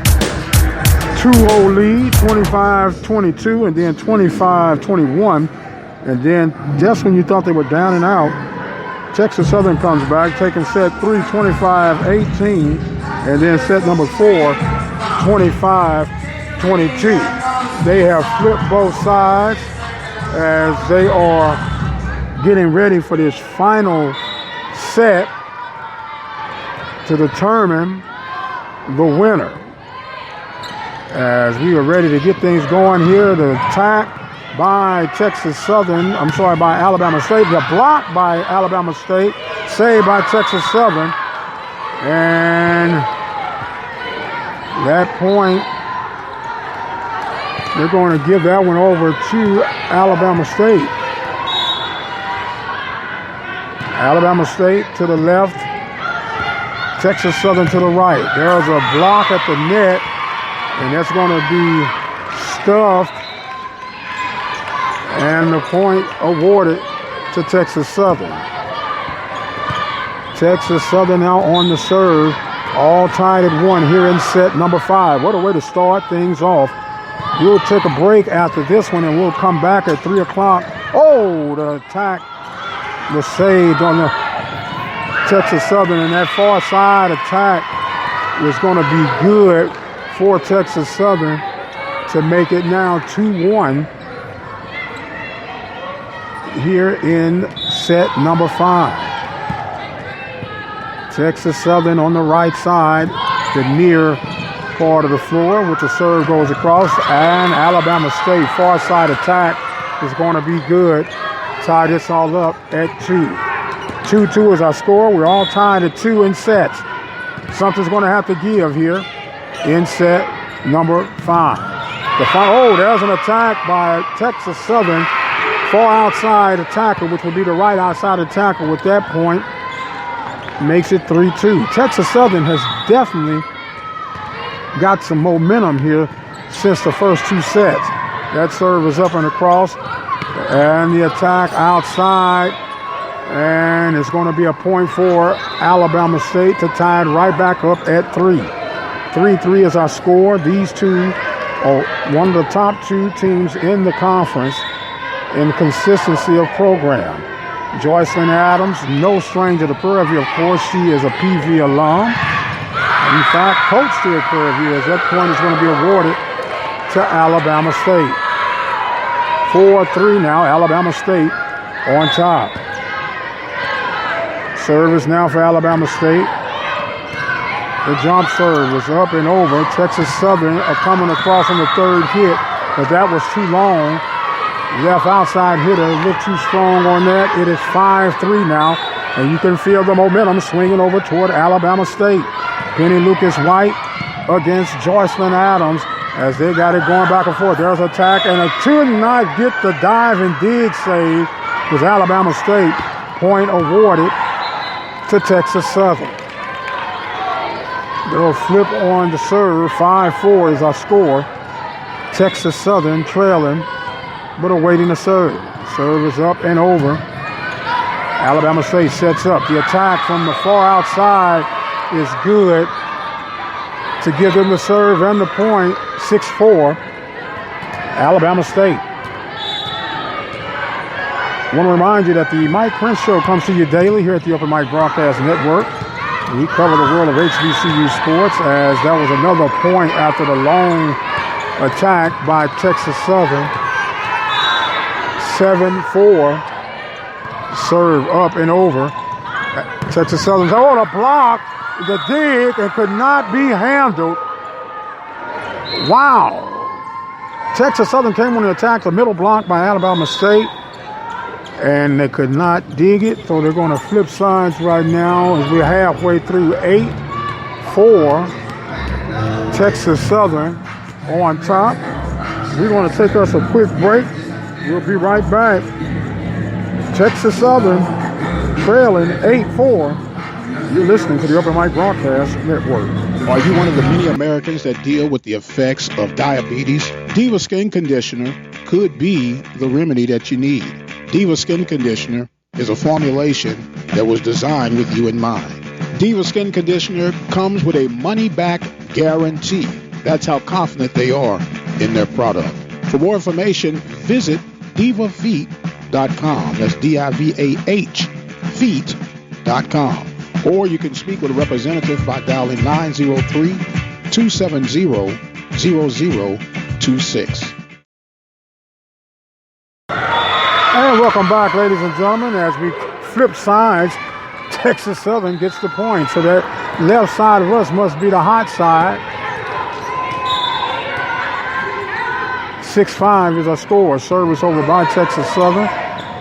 S1: 2-0 lead, 25-22, and then 25-21. And then just when you thought they were down and out, Texas Southern comes back, taking set 3, 25-18, and then set number 4, 25-22. They have flipped both sides as they are getting ready for this final set. to determine the winner. As we are ready to get things going here, the attack by by Alabama State. The block by Alabama State, saved by Texas Southern. And that point, they're going to give that one over to Alabama State. Alabama State to the left, Texas Southern to the right. There's a block at the net, and that's going to be stuffed, and the point awarded to Texas Southern. Texas Southern now on the serve, all tied at 1 here in set number 5. What a way to start things off. We'll take a break after this one, and we'll come back at 3 o'clock. Oh, the attack was saved on the Texas Southern, and that far side attack was going to be good for Texas Southern to make it now 2-1 here in set number 5. Texas Southern on the right side, the near part of the floor, which the serve goes across, and Alabama State far side attack is going to be good. Tie this all up at 2. 2-2 is our score. We're all tied at 2 in sets. Something's going to have to give here in set number 5. There's an attack by Texas Southern. Far outside attacker, which would be the right outside attacker with that point, makes it 3-2. Texas Southern has definitely got some momentum here since the first 2 sets. That serve is up and across, and the attack outside, and it's going to be a point for Alabama State to tie it right back up at 3. 3-3 is our score. These two are one of the top 2 teams in the conference in consistency of program. Joycelyn Adams, no stranger to Prairie View, of course. She is a PV alum. In fact, coached here at Prairie View, as that point is going to be awarded to Alabama State. 4-3 now, Alabama State on top. Service now for Alabama State. The jump serve is up and over. Texas Southern are coming across on the third hit, but that was too long. Left outside hitter looked too strong on that. It is 5-3 now, and you can feel the momentum swinging over toward Alabama State. Penny Lucas White against Joycelyn Adams as they got it going back and forth. There's an attack, and it could not get the dive and dig save with Alabama State. Point awarded to Texas Southern. They'll flip on the serve. 5-4 is our score. Texas Southern trailing, but awaiting the serve. Serve is up and over. Alabama State sets up. The attack from the far outside is good to give them the serve and the point. 6-4, Alabama State. I want to remind you that the Mike Prince Show comes to you daily here at the Open Mic Broadcast Network. We cover the world of HBCU sports, as that was another point after the long attack by Texas Southern. 7-4, serve up and over. Texas Southern, a block, the dig, and could not be handled. Wow. Texas Southern came on the attack, the middle block by Alabama State, and they could not dig it, so they're going to flip sides right now as we're halfway through. 8-4, Texas Southern on top. We're going to take us a quick break. We'll be right back. Texas Southern trailing 8-4. You're listening to the Open Mic Broadcast Network.
S10: Are you one of the many Americans that deal with the effects of diabetes? Diva Skin Conditioner could be the remedy that you need. Diva Skin Conditioner is a formulation that was designed with you in mind. Diva Skin Conditioner comes with a money-back guarantee. That's how confident they are in their product. For more information, visit divafeet.com. That's D-I-V-A-H, feet.com. Or you can speak with a representative by dialing 903-270-0026. And
S1: welcome back, ladies and gentlemen, as we flip sides. Texas Southern gets the point. So that left side of us must be the hot side. 6-5 is our score. Service over by Texas Southern.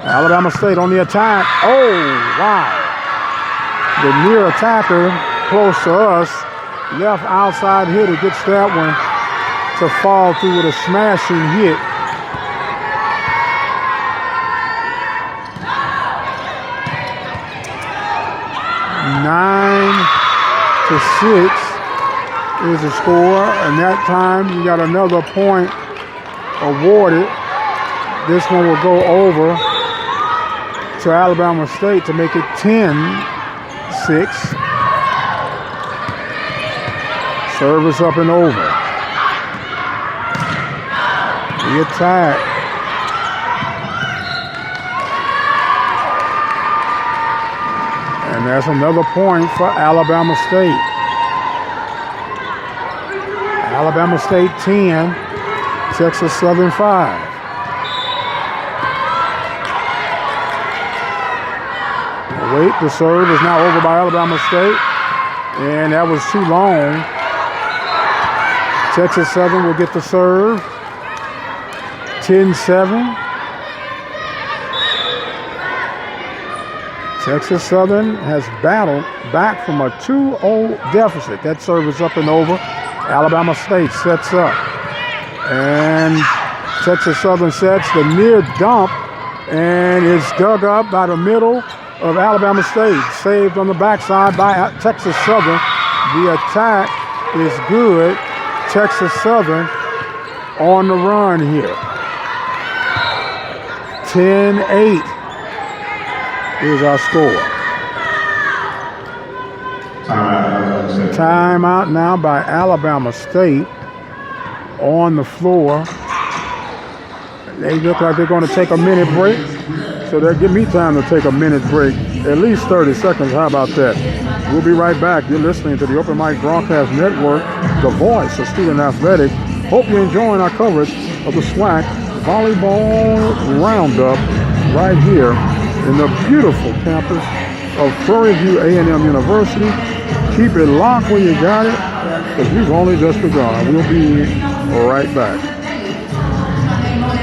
S1: Alabama State on the attack. Oh, wow. The near attacker close to us. Left outside hitter gets that one to fall through with a smashing hit. Nine to 6 is the score, and that time you got another point awarded. This one will go over to Alabama State to make it 10-6. Service up and over. The attack. And that's another point for Alabama State. Alabama State 10, Texas Southern 5. Wait, the serve is now over by Alabama State. And that was too long. Texas Southern will get the serve. 10-7. Texas Southern has battled back from a 2-0 deficit. That serve is up and over. Alabama State sets up. And Texas Southern sets the near dump. And it's dug up by the middle of Alabama State. Saved on the backside by Texas Southern. The attack is good. Texas Southern on the run here. 10-8 is our score. Timeout now by Alabama State on the floor. They look like they're going to take a minute break. So they'll give me time to take a minute break. At least 30 seconds. How about that? We'll be right back. You're listening to the Open Mic Broadcast Network, the voice of student athletics. Hope you're enjoying our coverage of the Swac Volleyball Roundup right here in the beautiful campus of Prairie View A&M University. Keep it locked when you got it, because we've only just begun. We'll be right back.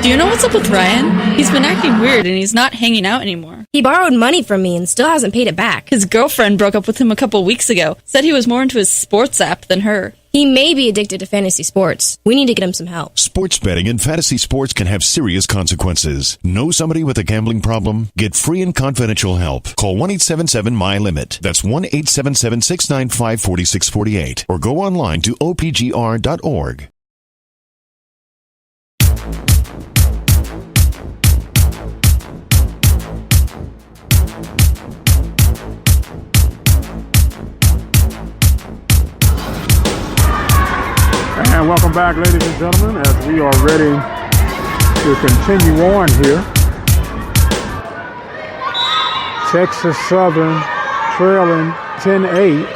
S14: Do you know what's up with Ryan? He's been acting weird and he's not hanging out anymore.
S15: He borrowed money from me and still hasn't paid it back.
S14: His girlfriend broke up with him a couple weeks ago. Said he was more into his sports app than her.
S15: He may be addicted to fantasy sports. We need to get him some help.
S16: Sports betting and fantasy sports can have serious consequences. Know somebody with a gambling problem? Get free and confidential help. Call 1-877-MY-LIMIT. That's 1-877-695-4648. Or go online to opgr.org.
S1: And welcome back, ladies and gentlemen, as we are ready to continue on here. Texas Southern trailing 10-8.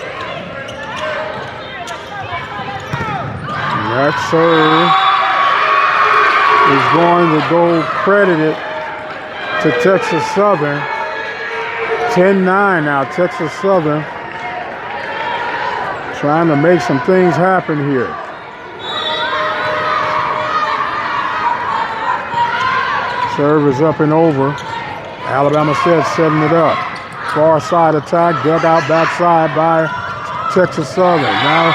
S1: That serve is going to go credited to Texas Southern. 10-9 now. Texas Southern trying to make some things happen here. Serve is up and over. Alabama State setting it up. Far side attack, dug out backside by Texas Southern. Now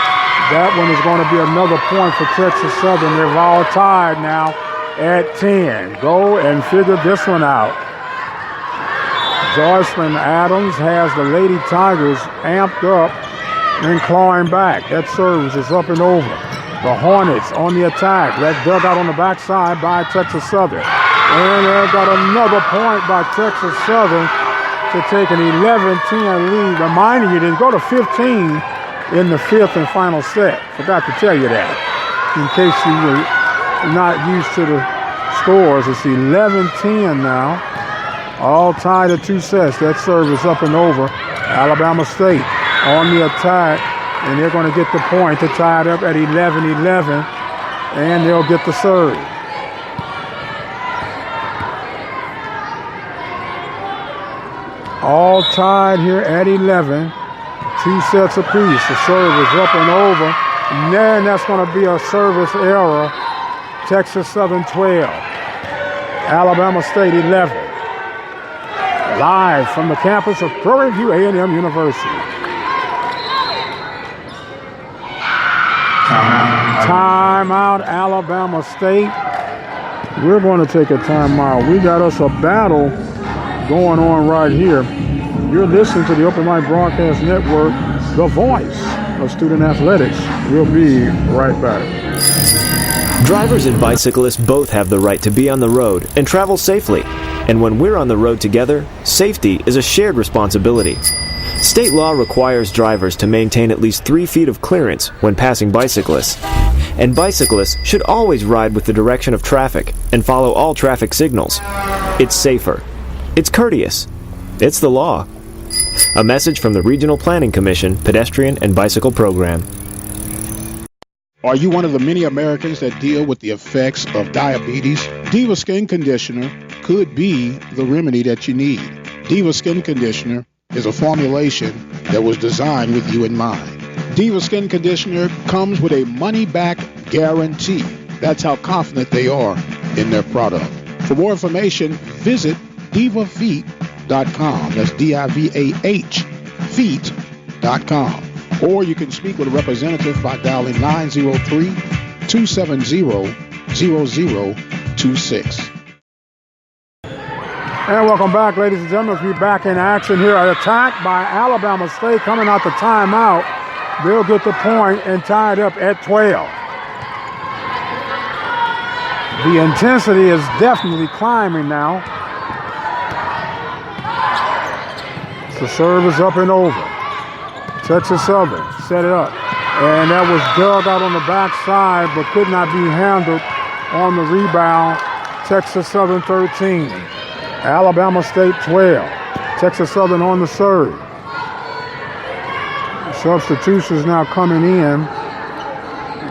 S1: that one is going to be another point for Texas Southern. They're all tied now at 10. Go and figure this one out. Joycelyn Adams has the Lady Tigers amped up and clawing back. That serve is up and over. The Hornets on the attack. That dug out on the backside by Texas Southern. And they've got another point by Texas Southern to take an 11-10 lead. Reminding you to go to 15 in the fifth and final set. Forgot to tell you that. In case you were not used to the scores, it's 11-10 now. All tied at 2 sets. That serve is up and over. Alabama State on the attack. And they're going to get the point to tie it up at 11-11. And they'll get the serve. All tied here at 11. 2 sets apiece. The serve is up and over. And then that's going to be a service error. Texas Southern 12. Alabama State 11. Live from the campus of Prairie View A&M University. Timeout, Alabama State. We're going to take a timeout. We got us a battle going on right here. You're listening to the Open Mic Broadcast Network, the voice of student athletics. We'll be right back.
S13: Drivers and bicyclists both have the right to be on the road and travel safely. And when we're on the road together, safety is a shared responsibility. State law requires drivers to maintain at least 3 feet of clearance when passing bicyclists. And bicyclists should always ride with the direction of traffic and follow all traffic signals. It's safer. It's courteous. It's the law. A message from the Regional Planning Commission Pedestrian and Bicycle Program.
S10: Are you one of the many Americans that deal with the effects of diabetes? Diva Skin Conditioner could be the remedy that you need. Diva Skin Conditioner is a formulation that was designed with you in mind. Diva Skin Conditioner comes with a money-back guarantee. That's how confident they are in their product. For more information, visit divafeet.com. That's D-I-V-A-H, feet.com. Or you can speak with a representative by dialing 903-270-0026.
S1: And welcome back, ladies and gentlemen. We're back in action here. An attack by Alabama State coming out the timeout. They'll get the point and tie it up at 12. The intensity is definitely climbing now. The serve is up and over. Texas Southern set it up. And that was dug out on the backside, but could not be handled on the rebound. Texas Southern 13. Alabama State 12. Texas Southern on the serve. Substitutions now coming in.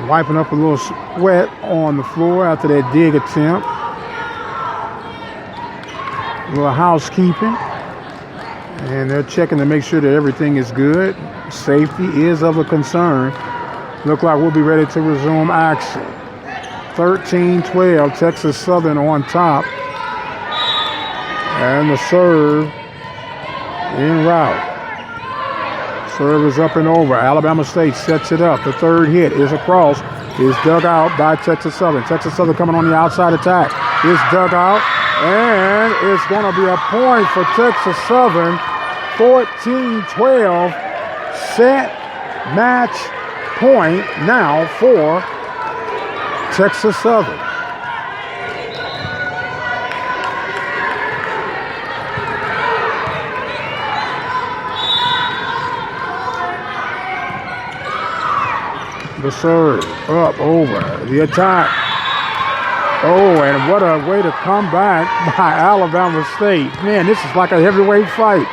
S1: Wiping up a little sweat on the floor after that dig attempt. A little housekeeping. And they're checking to make sure that everything is good. Safety is of a concern. Look like we'll be ready to resume action. 13-12, Texas Southern on top. And the serve en route. Serve is up and over. Alabama State sets it up. The third hit is across. Is dug out by Texas Southern. Texas Southern coming on the outside attack. Is dug out. And it's going to be a point for Texas Southern. 14-12. Set match point now for Texas Southern. The serve up over the attack. Oh, and what a way to come back by Alabama State. Man, this is like a heavyweight fight.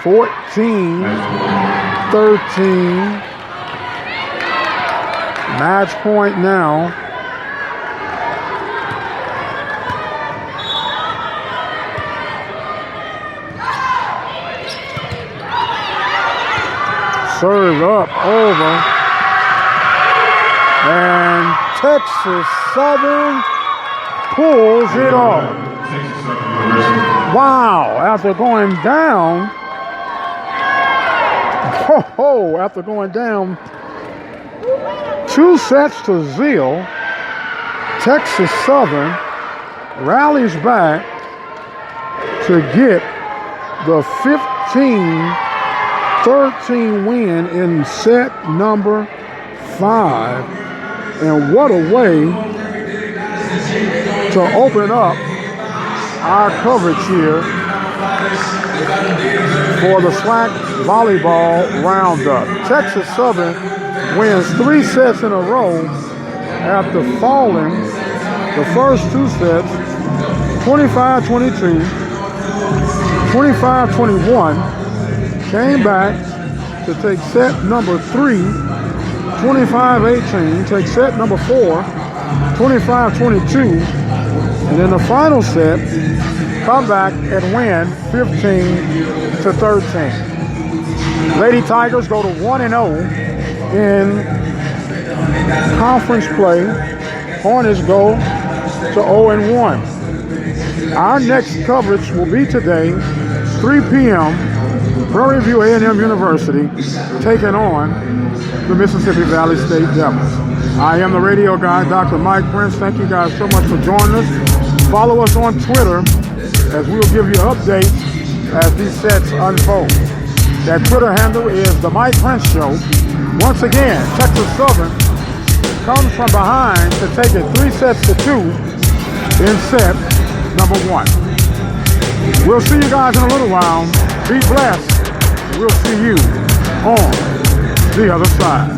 S1: 14-13. Match point now. Serve up over. And Texas Southern pulls it off. Wow, after going down. After going down 2-0, Texas Southern rallies back to get the 15-13 win in set number 5. And what a way to open up our coverage here for the Swac Volleyball Roundup. Texas Southern wins 3 sets in a row after falling the first 2 sets, 25-22, 25-21, came back to take set number 3, 25-18, take set number 4, 25-22, and in the final set, come back and win 15-13. Lady Tigers go to 1-0 in conference play. Hornets go to 0-1. Our next coverage will be today, 3 p.m., Prairie View A&M University taking on the Mississippi Valley State Devils. I am the radio guy, Dr. Mike Prince. Thank you guys so much for joining us. Follow us on Twitter as we'll give you updates as these sets unfold. That Twitter handle is The Mike Prince Show. Once again, Texas Southern comes from behind to take it 3-2 in set number 1. We'll see you guys in a little while. Be blessed. We'll see you on the other side.